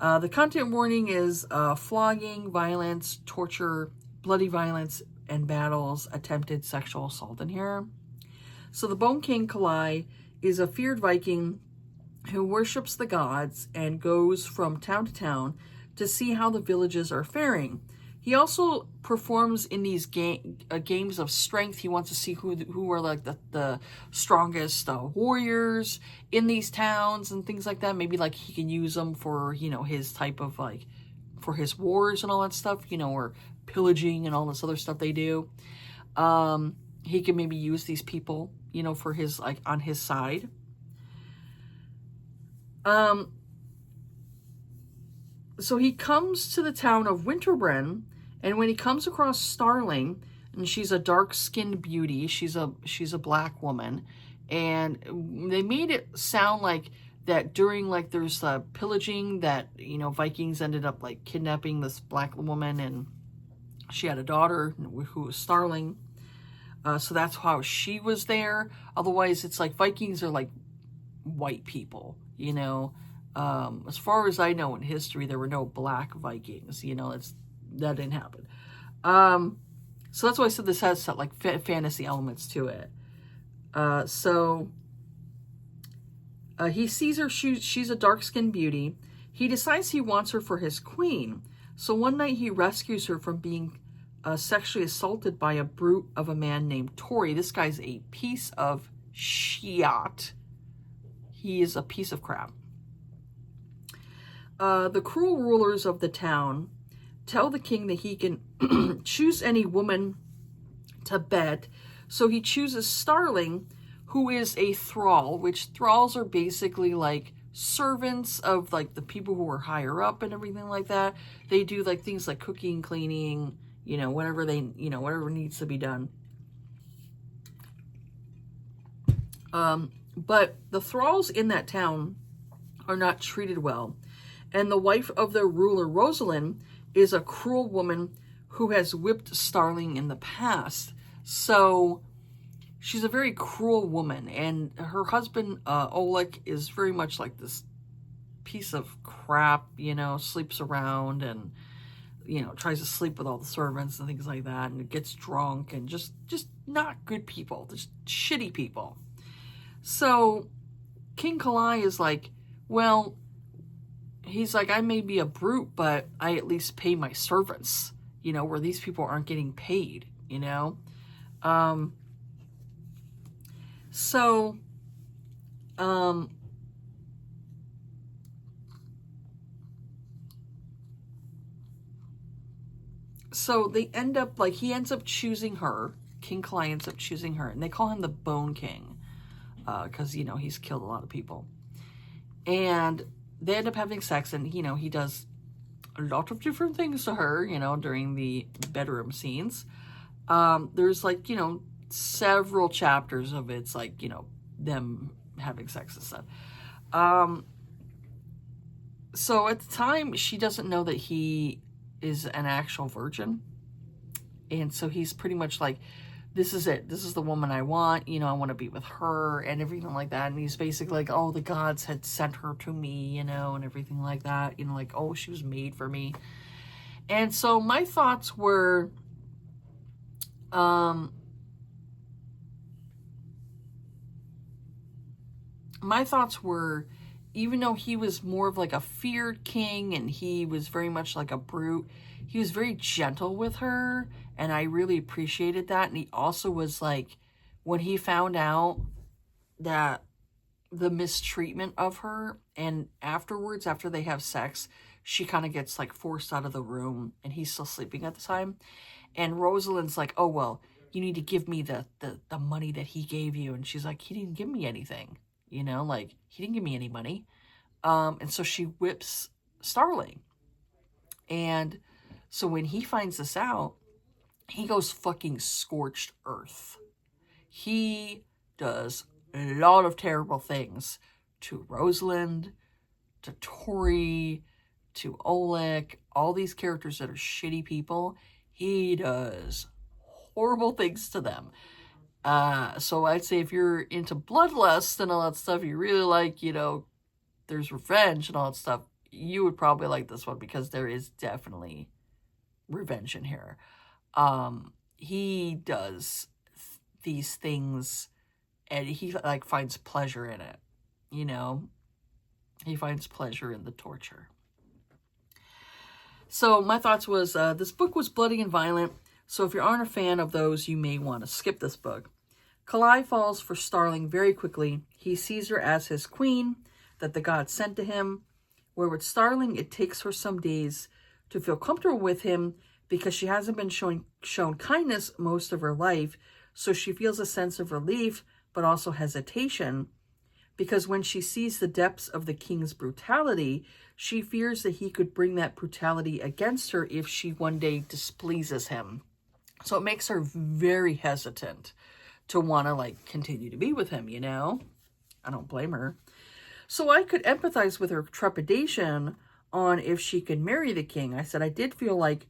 The content warning is flogging, violence, torture, bloody violence, and battles, attempted sexual assault in here. So the Bone King Calais is a feared Viking who worships the gods and goes from town to town to see how the villages are faring. He also performs in these games of strength. He wants to see who are like the strongest warriors in these towns and things like that. Maybe like he can use them for, you know, his type of like, for his wars and all that stuff, you know, or pillaging and all this other stuff they do. He can maybe use these people, you know, for his, like, on his side. So he comes to the town of Winterbrunn, and when he comes across Starling, and she's a dark-skinned beauty, she's a black woman, and they made it sound like that during, like, there's pillaging that, you know, Vikings ended up, like, kidnapping this black woman, and she had a daughter who was Starling. So that's how she was there. Otherwise, it's like Vikings are like white people, you know. As far as I know in history, there were no black Vikings, you know, that didn't happen. So that's why I said this has like fantasy elements to it. He sees her, she's a dark-skinned beauty. He decides he wants her for his queen. So one night he rescues her from being sexually assaulted by a brute of a man named Tori. This guy's a piece of shit. He is a piece of crap. The cruel rulers of the town tell the king that he can choose any woman to bed. So he chooses Starling, who is a thrall, which thralls are basically like servants of like the people who are higher up and everything like that. They do like things like cooking, cleaning, you know, whatever needs to be done. But the thralls in that town are not treated well. And the wife of their ruler, Rosalind, is a cruel woman who has whipped Starling in the past. So she's a very cruel woman. And her husband, Oleg, is very much like this piece of crap, you know, sleeps around and, you know, tries to sleep with all the servants and things like that. And gets drunk and just not good people, just shitty people. So King Calais is like, well, he's like, I may be a brute, but I at least pay my servants, you know, where these people aren't getting paid, you know? So, so they end up, like, he ends up choosing her. King Kalai ends up choosing her, and they call him the Bone King, because, you know, he's killed a lot of people. And they end up having sex, and, you know, he does a lot of different things to her, you know, during the bedroom scenes. There's, like, you know, several chapters of it's, like, you know, them having sex and stuff. So at the time, she doesn't know that he is an actual virgin. And so he's pretty much like, this is it. This is the woman I want. You know, I want to be with her and everything like that. And he's basically like, oh, the gods had sent her to me, you know, and everything like that. You know, like, oh, she was made for me. And so my thoughts were, even though he was more of like a feared king and he was very much like a brute, he was very gentle with her, and I really appreciated that. And he also was like, when he found out that the mistreatment of her, and afterwards, after they have sex, she kind of gets like forced out of the room, and he's still sleeping at the time. And Rosalind's like, oh, well, you need to give me the money that he gave you. And she's like, he didn't give me anything. You know, like, he didn't give me any money. And so she whips Starling. And so when he finds this out, he goes fucking scorched earth. He does a lot of terrible things to Rosalind, to Tori, to Oleg, all these characters that are shitty people. He does horrible things to them. So I'd say if you're into bloodlust and all that stuff, you really like, you know, there's revenge and all that stuff, you would probably like this one because there is definitely revenge in here. He does these things and he like finds pleasure in it, you know? He finds pleasure in the torture. So my thoughts was, this book was bloody and violent, so if you aren't a fan of those, you may want to skip this book. Kalai falls for Starling very quickly. He sees her as his queen that the gods sent to him, where with Starling, it takes her some days to feel comfortable with him because she hasn't been shown kindness most of her life, so she feels a sense of relief, but also hesitation, because when she sees the depths of the king's brutality, she fears that he could bring that brutality against her if she one day displeases him. So it makes her very hesitant to want to, like, continue to be with him, you know? I don't blame her. So I could empathize with her trepidation on if she could marry the king. I said I did feel like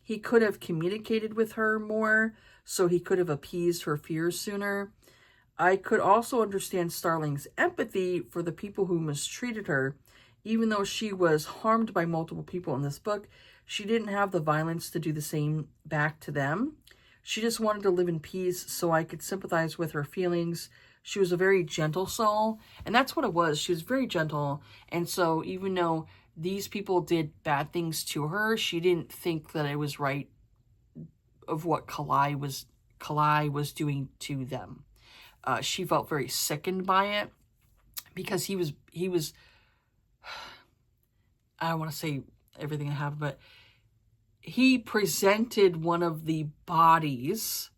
he could have communicated with her more, so he could have appeased her fears sooner. I could also understand Starling's empathy for the people who mistreated her. Even though she was harmed by multiple people in this book, she didn't have the violence to do the same back to them. She just wanted to live in peace, so I could sympathize with her feelings. She was a very gentle soul, and that's what it was. She was very gentle, and so even though these people did bad things to her, she didn't think that it was right of what Kalai was doing to them. She felt very sickened by it because he was I don't want to say everything I have, but he presented one of the bodies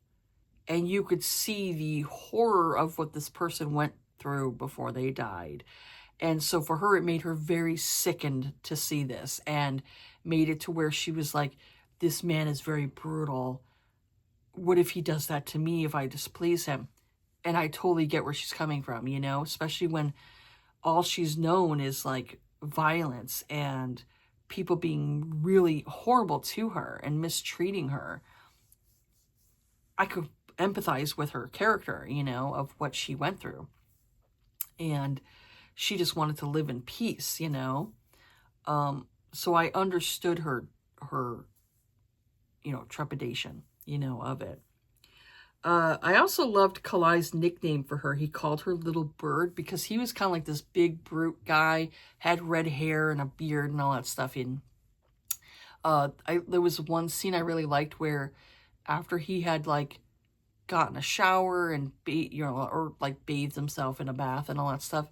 and you could see the horror of what this person went through before they died. And so for her, it made her very sickened to see this and made it to where she was like, this man is very brutal. What if he does that to me if I displease him? And I totally get where she's coming from, you know, especially when all she's known is like violence and people being really horrible to her and mistreating her. I could empathize with her character, you know, of what she went through. And she just wanted to live in peace, you know. So I understood her, you know, trepidation, you know, of it. I also loved Kalai's nickname for her. He called her Little Bird because he was kind of like this big brute guy, had red hair and a beard and all that stuff. There was one scene I really liked where after he had like got in a shower and, or like bathed himself in a bath and all that stuff,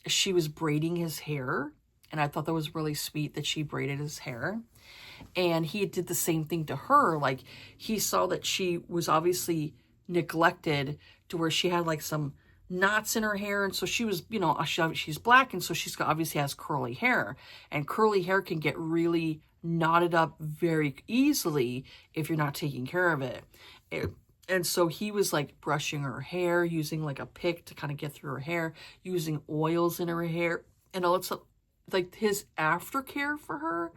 she was braiding his hair. And I thought that was really sweet that she braided his hair. And he did the same thing to her. Like, he saw that she was obviously neglected to where she had like some knots in her hair. And so she was, she's black. And so obviously has curly hair. And curly hair can get really knotted up very easily if you're not taking care of it. And so he was like brushing her hair, using like a pick to kind of get through her hair, using oils in her hair. And all that stuff. Like, his aftercare for her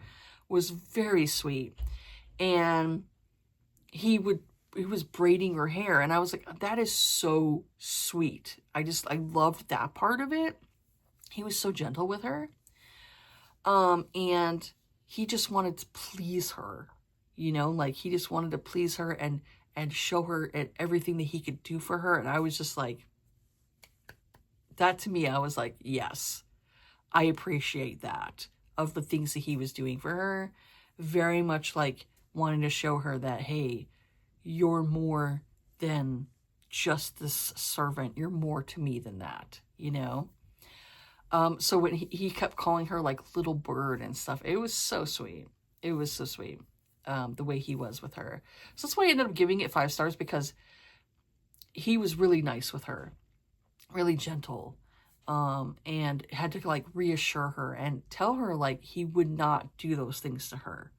was very sweet. And he was braiding her hair, and I was like, that is so sweet. I loved that part of it. He was so gentle with her. And he just wanted to please her, like he just wanted to please her and show her everything that he could do for her. And I was just like, that to me, I was like, yes, I appreciate that, of the things that he was doing for her. Very much like wanting to show her that, hey, you're more than just this servant. You're more to me than that, So when he kept calling her like little bird and stuff, it was so sweet. It was so sweet, the way he was with her. So that's why I ended up giving it 5 stars, because he was really nice with her, really gentle. And had to like reassure her and tell her like he would not do those things to her,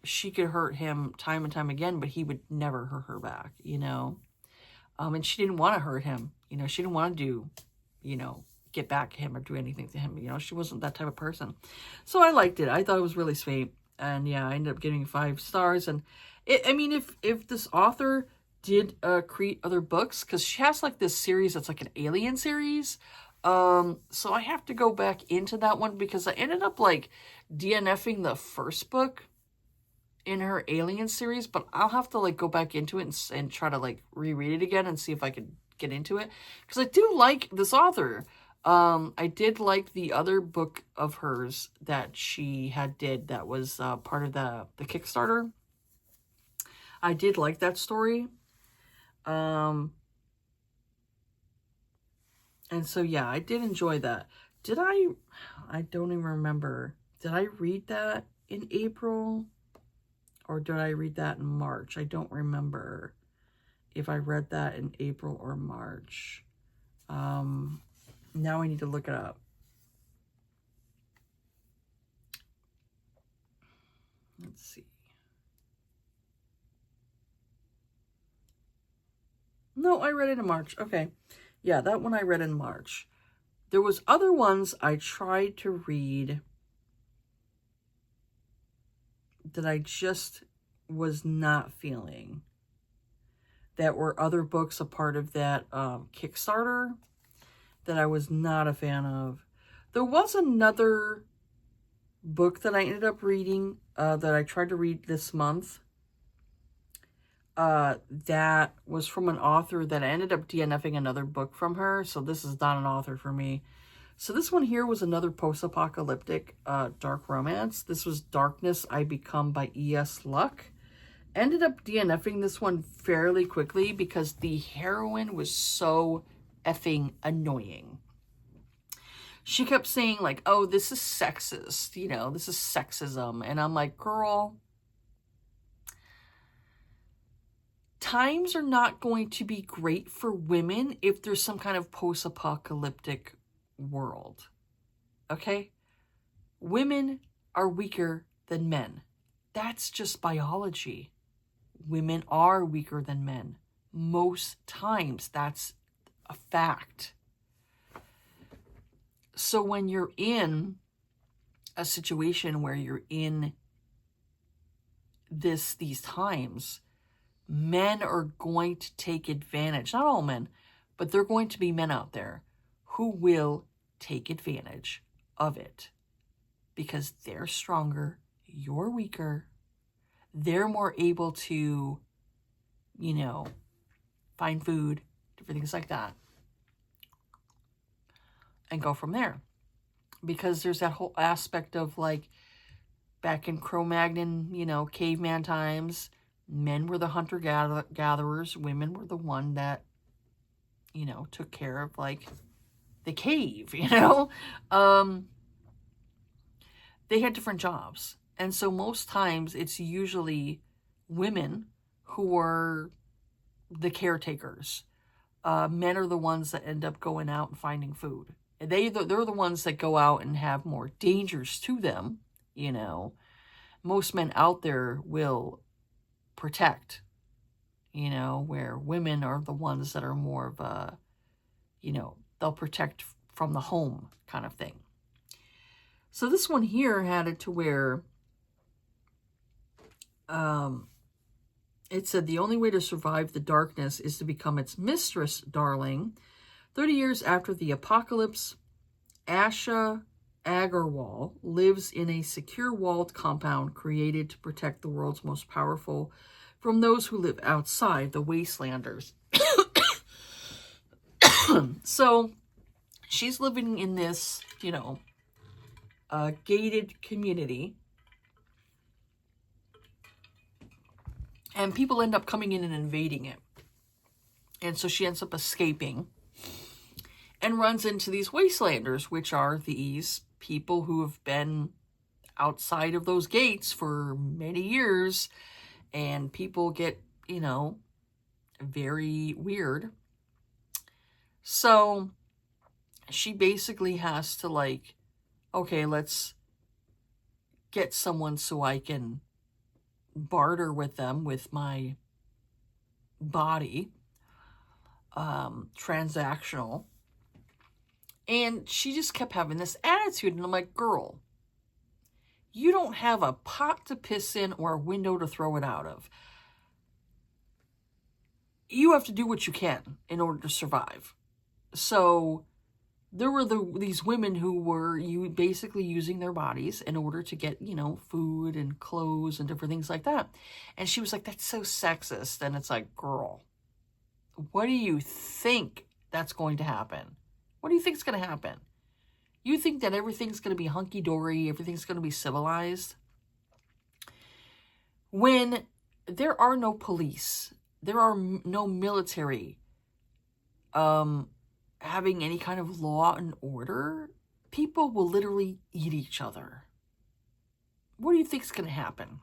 she could hurt him time and time again, but he would never hurt her back, and she didn't want to hurt him, she didn't want to do, get back at him or do anything to him, she wasn't that type of person. So I liked it. I thought it was really sweet. And yeah, I ended up giving 5 stars. And if this author did create other books, because she has like this series that's like an alien series, so I have to go back into that one, because I ended up like DNFing the first book in her alien series, but I'll have to like go back into it and try to like reread it again and see if I could get into it, because I do like this author. I did like the other book of hers that she did that was part of the Kickstarter. I did like that story. And so, yeah, I did enjoy that. I don't even remember. Did I read that in April? Or did I read that in March? I don't remember if I read that in April or March. Now I need to look it up. Let's see. No, I read it in March. Okay. Yeah, that one I read in March. There was other ones I tried to read that I just was not feeling. That were other books a part of that Kickstarter that I was not a fan of. There was another book that I ended up reading that I tried to read this month. That was from an author that I ended up DNFing another book from her. So this is not an author for me. So this one here was another post-apocalyptic dark romance. This was Darkness I Become by E.S. Luck. Ended up DNFing this one fairly quickly because the heroine was so effing annoying. She kept saying like, oh, this is sexist, this is sexism. And I'm like, girl, times are not going to be great for women if there's some kind of post-apocalyptic world. Okay? Women are weaker than men. That's just biology. Women are weaker than men. Most times, that's a fact. So when you're in a situation where you're in these times, men are going to take advantage. Not all men, but there are going to be men out there who will take advantage of it because they're stronger, you're weaker, they're more able to, find food, different things like that, and go from there. Because there's that whole aspect of like, back in Cro-Magnon, you know, caveman times, men were the hunter-gatherers, women were the one that, you know, took care of, like, the cave, you know? They had different jobs. And so most times it's usually women who are the caretakers. Men are the ones that end up going out and finding food. They're the ones that go out and have more dangers to them, you know. Most men out there will protect, you know, where women are the ones that are more of a, you know, they'll protect from the home kind of thing. So this one here had it to where it said the only way to survive the darkness is to become its mistress, darling. 30 years after the apocalypse, Asha Agarwal lives in a secure walled compound created to protect the world's most powerful from those who live outside, the Wastelanders. So she's living in this, you know, gated community. And people end up coming in and invading it. And so she ends up escaping and runs into these Wastelanders, which are these people who have been outside of those gates for many years. And people get, you know, very weird. So she basically has to, like, okay, let's get someone so I can barter with them with my body, transactional. And she just kept having this attitude, and I'm like, girl, you don't have a pot to piss in or a window to throw it out of. You have to do what you can in order to survive. So there were these women who were basically using their bodies in order to get, you know, food and clothes and different things like that. And she was like, that's so sexist. And it's like, girl, what do you think that's going to happen? What do you think is going to happen? You think that everything's going to be hunky-dory, everything's going to be civilized? When there are no police, there are no military, having any kind of law and order, people will literally eat each other. What do you think is going to happen?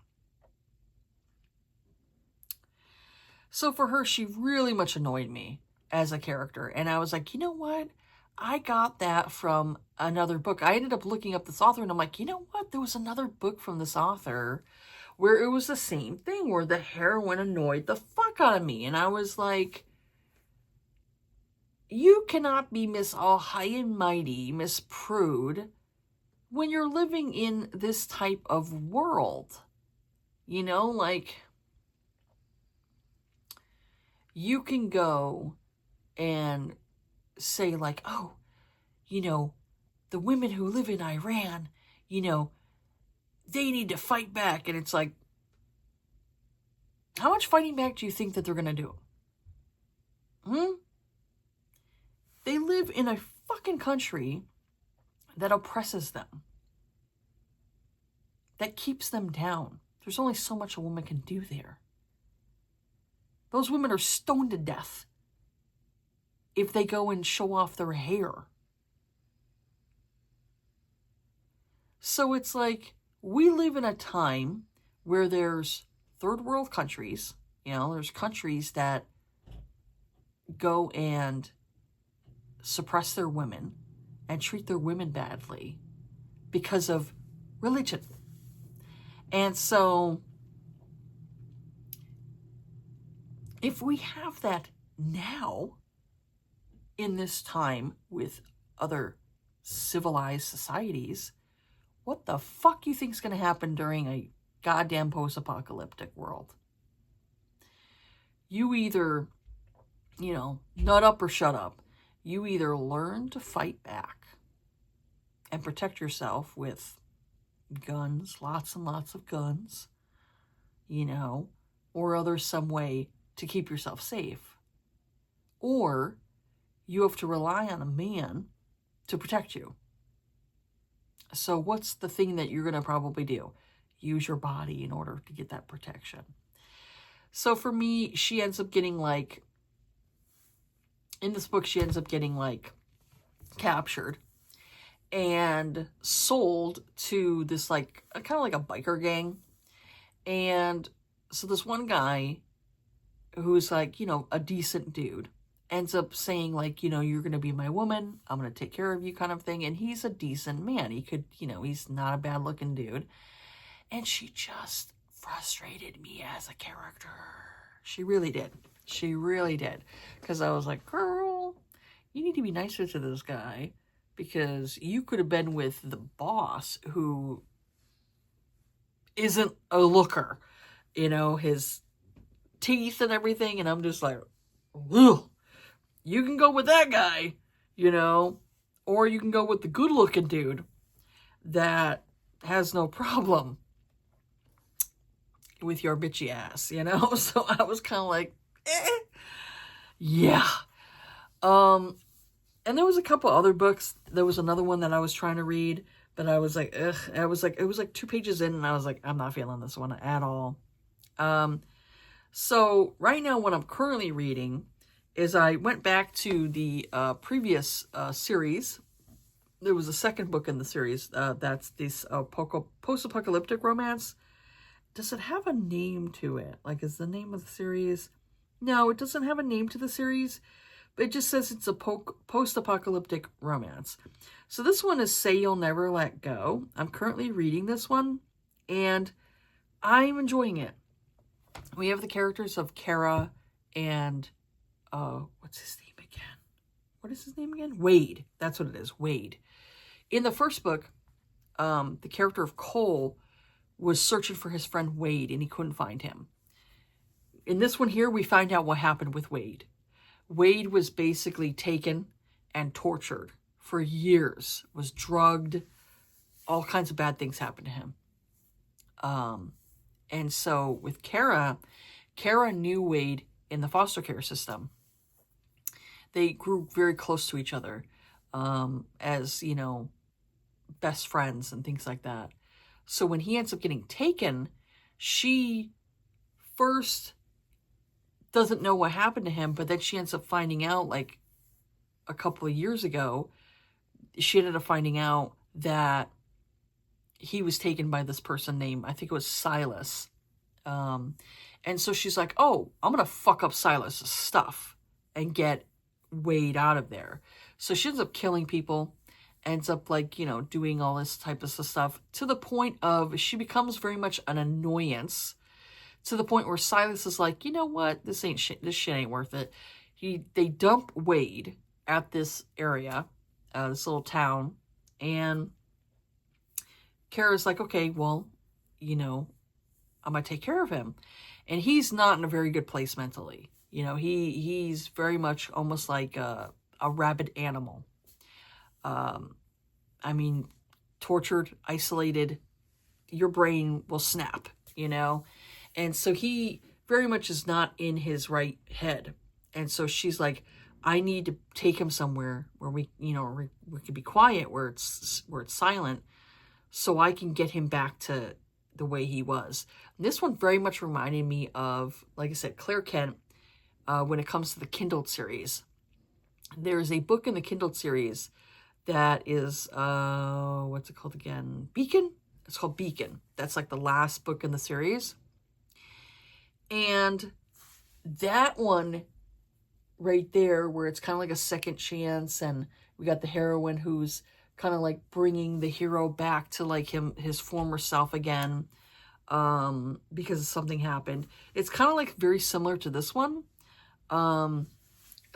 So for her, she really much annoyed me as a character. And I was like, you know what? I got that from another book. I ended up looking up this author, and I'm like, you know what? There was another book from this author where it was the same thing, where the heroine annoyed the fuck out of me. And I was like, you cannot be Miss All High and Mighty, Miss Prude, when you're living in this type of world. You know, like, you can go and say, like, oh, you know, the women who live in Iran, you know, they need to fight back. And it's like, how much fighting back do you think that they're going to do? They live in a fucking country that oppresses them, that keeps them down. There's only so much a woman can do there. Those women are stoned to death if they go and show off their hair. So it's like, we live in a time where there's third world countries, you know, there's countries that go and suppress their women and treat their women badly because of religion. And so if we have that now in this time with other civilized societies, what the fuck you think is going to happen during a goddamn post-apocalyptic world? You either, you know, nut up or shut up. You either learn to fight back and protect yourself with guns, lots and lots of guns, you know, or other some way to keep yourself safe. Or you have to rely on a man to protect you. So what's the thing that you're going to probably do? use your body in order to get that protection. So for me, she ends up getting like, in this book, she ends up getting like captured and sold to this like, kind of like a biker gang. And so this one guy who's like, you know, a decent dude ends up saying like, you know, you're going to be my woman. I'm going to take care of you kind of thing. And he's a decent man. He could, you know, he's not a bad looking dude. And she just frustrated me as a character. She really did. She really did. Because I was like, girl, you need to be nicer to this guy. Because you could have been with the boss who isn't a looker. You know, his teeth and everything. And I'm just like, ugh. You can go with that guy, you know. Or you can go with the good looking dude that has no problem with your bitchy ass, you know? So I was kind of like, yeah. And there was a couple other books. There was another one that I was trying to read, but I was like, ugh. It was like 2 pages in, and I was like, I'm not feeling this one at all. So right now what I'm currently reading is I went back to the previous series. There was a second book in the series that's this post-apocalyptic romance. Does it have a name to it? Like, is the name of the series? No, it doesn't have a name to the series. It just says it's a post-apocalyptic romance. So this one is Say You'll Never Let Go. I'm currently reading this one, and I'm enjoying it. We have the characters of Kara and, what's his name again? What is his name again? Wade. That's what it is, Wade. In the first book, the character of Cole was searching for his friend Wade, and he couldn't find him. In this one here, we find out what happened with Wade. Wade was basically taken and tortured for years, was drugged, all kinds of bad things happened to him. And so with Kara knew Wade in the foster care system. They grew very close to each other as, you know, best friends and things like that. So when he ends up getting taken, she first doesn't know what happened to him, but then she ends up finding out, like, a couple of years ago, she ended up finding out that he was taken by this person named, I think it was Silas. And so she's like, oh, I'm going to fuck up Silas's stuff and get Wade out of there. So she ends up killing people, ends up, like, you know, doing all this type of stuff, to the point of she becomes very much an annoyance, to the point where Silas is like, you know what, this shit ain't worth it. They dump Wade at this area, this little town, and Kara's like, okay, well, you know, I'm gonna take care of him. And he's not in a very good place mentally. You know, he's very much almost like a rabid animal. I mean, tortured, isolated, your brain will snap, you know? And so he very much is not in his right head. And so she's like, I need to take him somewhere where we, you know, we can be quiet, where it's silent, so I can get him back to the way he was. And this one very much reminded me of, like I said, Claire Kent, when it comes to the Kindled series. There's a book in the Kindled series that is, what's it called again? Beacon? It's called Beacon. That's like the last book in the series. And that one right there, where it's kind of like a second chance, and we got the heroine who's kind of like bringing the hero back to like his former self again, because something happened. It's kind of like very similar to this one.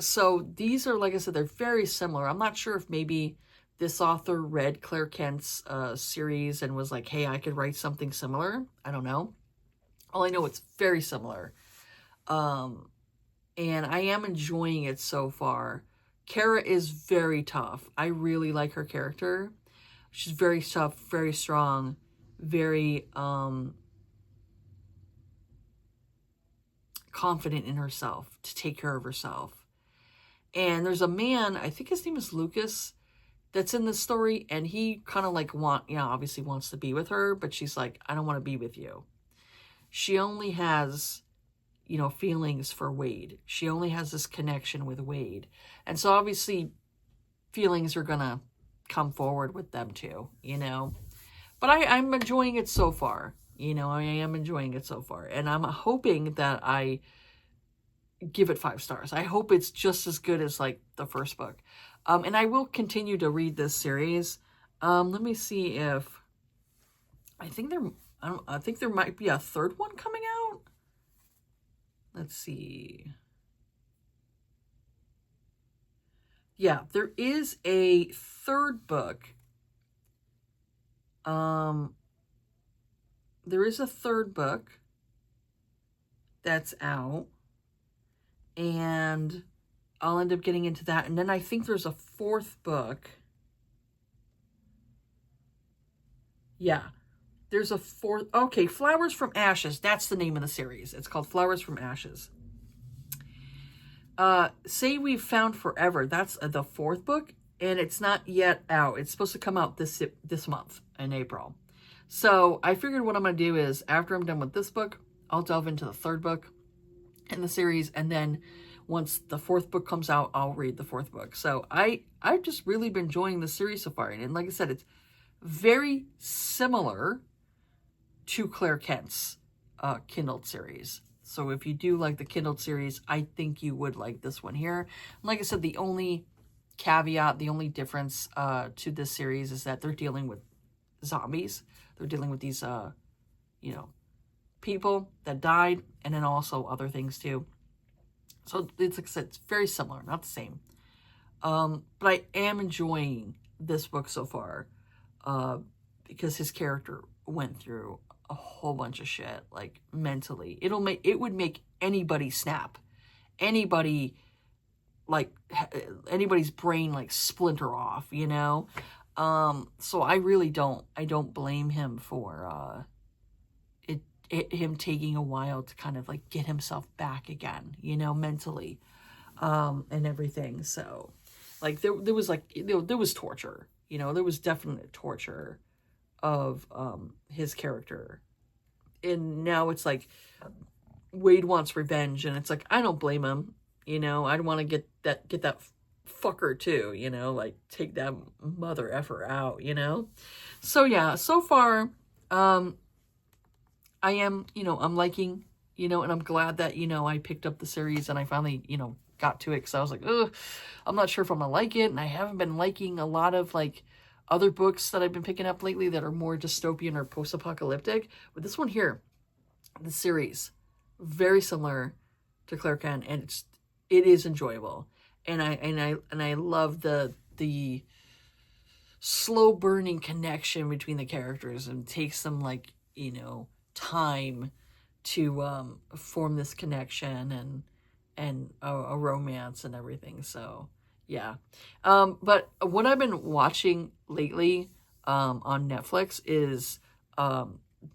So these are, like I said, they're very similar. I'm not sure if maybe this author read Claire Kent's series and was like, hey, I could write something similar. I don't know. All I know, it's very similar. And I am enjoying it so far. Kara is very tough. I really like her character. She's very tough, very strong, very confident in herself to take care of herself. And there's a man, I think his name is Lucas, that's in the story, and he kind of like obviously wants to be with her, but she's like, I don't want to be with you. She only has, feelings for Wade. She only has this connection with Wade. And so obviously feelings are going to come forward with them too, But I'm enjoying it so far. I am enjoying it so far. And I'm hoping that I give it 5 stars. I hope it's just as good as like the first book. And I will continue to read this series. Let me see if I think there might be a third one coming out. Let's see. Yeah, there is a third book. There is a third book that's out, and I'll end up getting into that. And then I think there's a 4th book. Yeah, there's a 4th. Okay, Flowers from Ashes. That's the name of the series. It's called Flowers from Ashes. Say We've Found Forever. That's the 4th book, and it's not yet out. It's supposed to come out this month in April. So I figured what I'm going to do is, after I'm done with this book, I'll delve into the 3rd book in the series, and then once the 4th book comes out, I'll read the 4th book. So I've just really been enjoying the series so far. And like I said, it's very similar to Claire Kent's Kindled series. So if you do like the Kindled series, I think you would like this one here. And like I said, the only caveat, the only difference to this series is that they're dealing with zombies. They're dealing with these, people that died, and then also other things too. So it's like I said, it's very similar, not the same. But I am enjoying this book so far because his character went through a whole bunch of shit, like mentally. It would make anybody snap. Anybody's brain like splinter off, So I really don't blame him for him taking a while to kind of like get himself back again, mentally, and everything. So like there was like, there was torture, there was definite torture of his character. And now it's like Wade wants revenge, and it's like, I don't blame him, I'd want to get that fucker too, like take that mother effer out, So yeah, so far I am, I'm liking, and I'm glad that, I picked up the series and I finally, got to it, because I was like, ugh, I'm not sure if I'm gonna like it. And I haven't been liking a lot of like other books that I've been picking up lately that are more dystopian or post-apocalyptic. But this one here, the series, very similar to Claire Kent, and it is enjoyable. And I love the slow burning connection between the characters, and takes them like, time to form this connection and a romance and everything. So yeah. But what I've been watching lately on Netflix is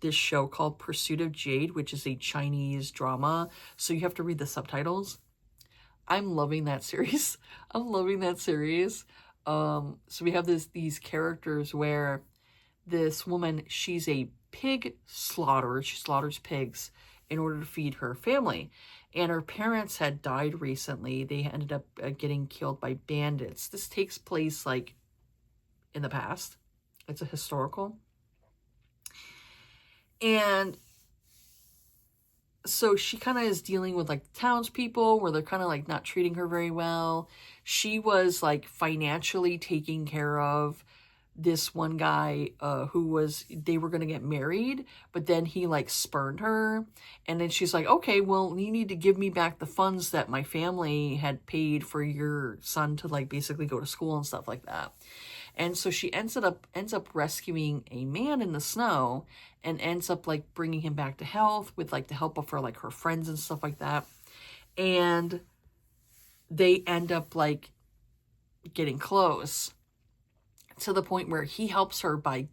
this show called Pursuit of Jade, which is a Chinese drama, so you have to read the subtitles. I'm loving that series. So we have these characters where this woman, she's a pig slaughterer. She slaughters pigs in order to feed her family. And her parents had died recently. They ended up getting killed by bandits. This takes place like in the past. It's a historical. And so she kind of is dealing with like townspeople where they're kind of like not treating her very well. She was like financially taking care of this one guy they were going to get married, but then he like spurned her. And then she's like, okay, well, you need to give me back the funds that my family had paid for your son to like basically go to school and stuff like that. And so she ends up rescuing a man in the snow, and ends up like bringing him back to health with like the help of her friends and stuff like that. And they end up like getting close, to the point where he helps her by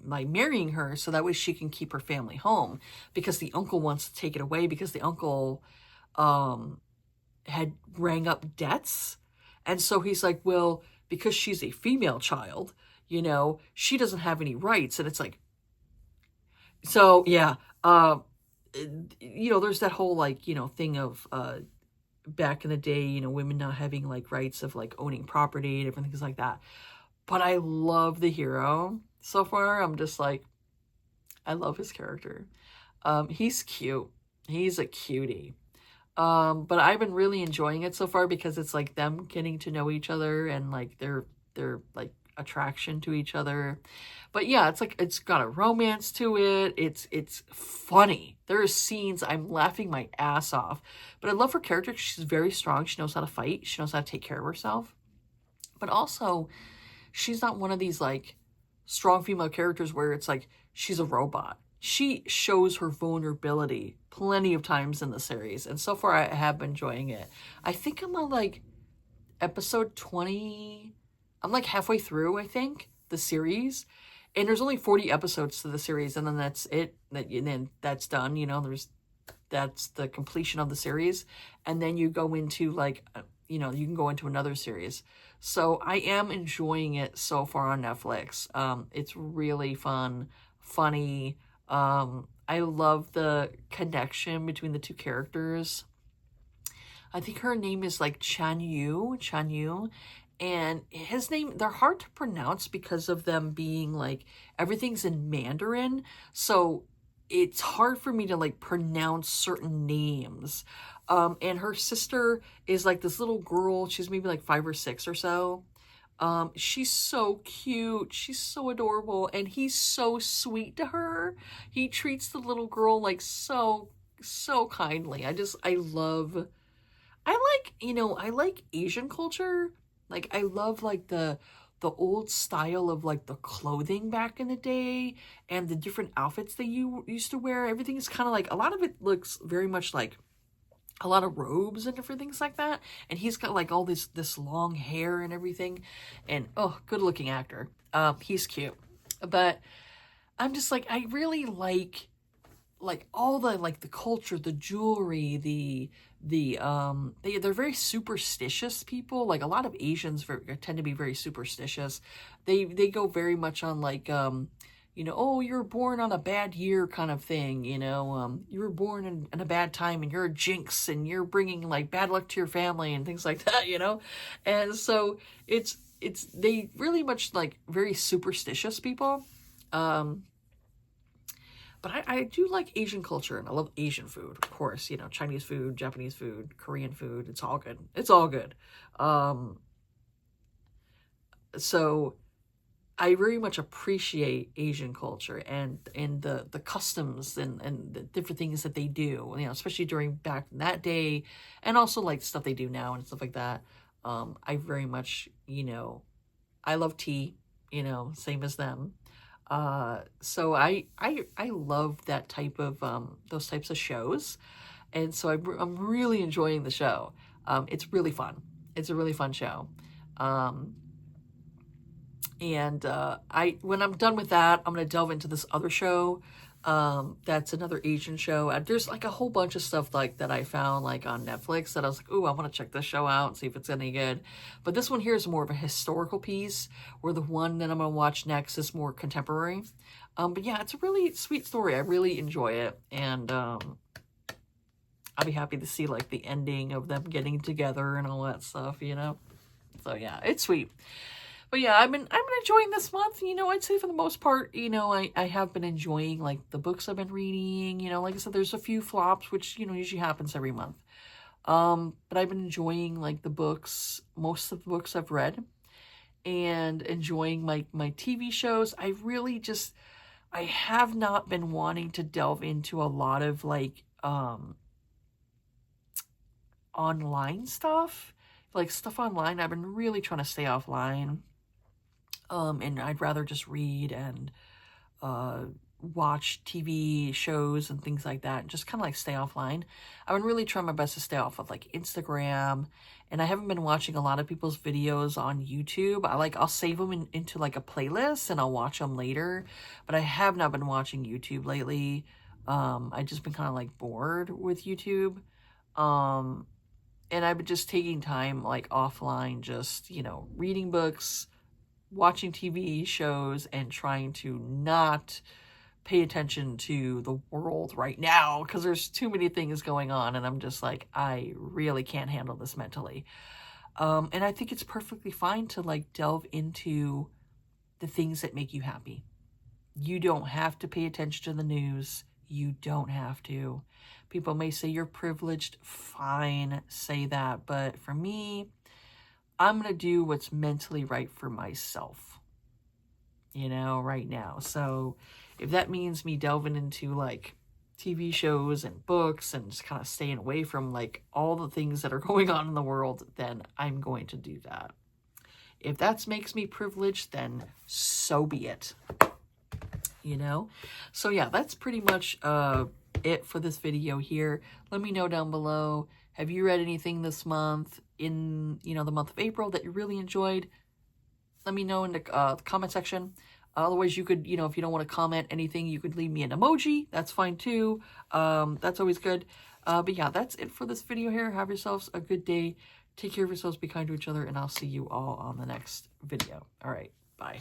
marrying her, so that way she can keep her family home, because the uncle wants to take it away, because the uncle had rang up debts. And so he's like, well, because she's a female child, you know, she doesn't have any rights. And it's like, so yeah, you know, there's that whole like, you know, thing of back in the day, you know, women not having like rights of like owning property, different things like that. But I love the hero so far. I'm just like, I love his character. He's cute. He's a cutie. But I've been really enjoying it so far because it's like them getting to know each other and like their like attraction to each other. But yeah, it's like it's got a romance to it. It's funny. There are scenes I'm laughing my ass off. But I love her character. She's very strong. She knows how to fight. She knows how to take care of herself. But also, she's not one of these like strong female characters where it's like she's a robot. She shows her vulnerability plenty of times in the series, and so far I have been enjoying it. I think I'm on like episode 20. I'm like halfway through, I think, the series, and there's only 40 episodes to the series, and then that's it. And then that's done. You know, that's the completion of the series, and then you go into like, you know, you can go into another series. So I am enjoying it so far on Netflix. It's really fun, funny. I love the connection between the two characters. I think her name is like Chan Yu, and his name, they're hard to pronounce because of them being like, everything's in Mandarin. So it's hard for me to like pronounce certain names. And her sister is like this little girl. She's maybe like 5 or 6 or so. She's so cute. She's so adorable. And he's so sweet to her. He treats the little girl like so kindly. I like, you know, I like Asian culture. Like, I love like the old style of like the clothing back in the day and the different outfits that you used to wear. Everything is kind of like, a lot of it looks very much like a lot of robes and different things like that. And he's got like all this long hair and everything. And oh, good looking actor. He's cute. But I'm just like, I really like all the like the culture, the jewelry, they're very superstitious people. Like a lot of Asians tend to be very superstitious. They go very much on like you know, oh, you're born on a bad year kind of thing, you know, you were born in a bad time and you're a jinx and you're bringing like bad luck to your family and things like that, you know. And so it's they really much like very superstitious people. But I do like Asian culture, and I love Asian food, of course. You know, Chinese food, Japanese food, Korean food. It's all good. It's all good. So I very much appreciate Asian culture and the customs and the different things that they do. You know, especially during back in that day, and also like stuff they do now and stuff like that. I very much, you know, I love tea. You know, same as them. So I love that type of those types of shows, and so I'm really enjoying the show. It's really fun. It's a really fun show. And when I'm done with that, I'm gonna delve into this other show. That's another Asian show. There's like a whole bunch of stuff like that I found like on Netflix that I was like, ooh, I want to check this show out and see if it's any good. But this one here is more of a historical piece, where the one that I'm gonna watch next is more contemporary. But yeah, it's a really sweet story. I really enjoy it, and I'll be happy to see like the ending of them getting together and all that stuff, you know. So yeah, it's sweet. But yeah, I've been enjoying this month. You know, I'd say for the most part, you know, I have been enjoying like the books I've been reading. You know, like I said, there's a few flops, which, you know, usually happens every month. But I've been enjoying like the books, most of the books I've read, and enjoying my TV shows. I have not been wanting to delve into a lot of like online stuff. Like stuff online, I've been really trying to stay offline. And I'd rather just read and watch TV shows and things like that, and just kind of like stay offline. I've been really trying my best to stay off of like Instagram, and I haven't been watching a lot of people's videos on YouTube. I'll save them into like a playlist and I'll watch them later, but I have not been watching YouTube lately. I just been kind of like bored with YouTube. And I've been just taking time like offline, just, you know, reading books, watching TV shows, and trying to not pay attention to the world right now because there's too many things going on, and I'm just like, I really can't handle this mentally. And I think it's perfectly fine to like delve into the things that make you happy. You don't have to pay attention to the news. You don't have to. People may say you're privileged. Fine, say that. But for me, I'm going to do what's mentally right for myself, you know, right now. So if that means me delving into like TV shows and books and just kind of staying away from like all the things that are going on in the world, then I'm going to do that. If that makes me privileged, then so be it. You know? So yeah, that's pretty much it for this video here. Let me know down below, have you read anything this month in, you know, the month of April that you really enjoyed? Let me know in the comment section. Otherwise, you could, you know, if you don't want to comment anything, you could leave me an emoji. That's fine too. That's always good. But yeah, that's it for this video here. Have yourselves a good day. Take care of yourselves, be kind to each other, and I'll see you all on the next video. All right, bye.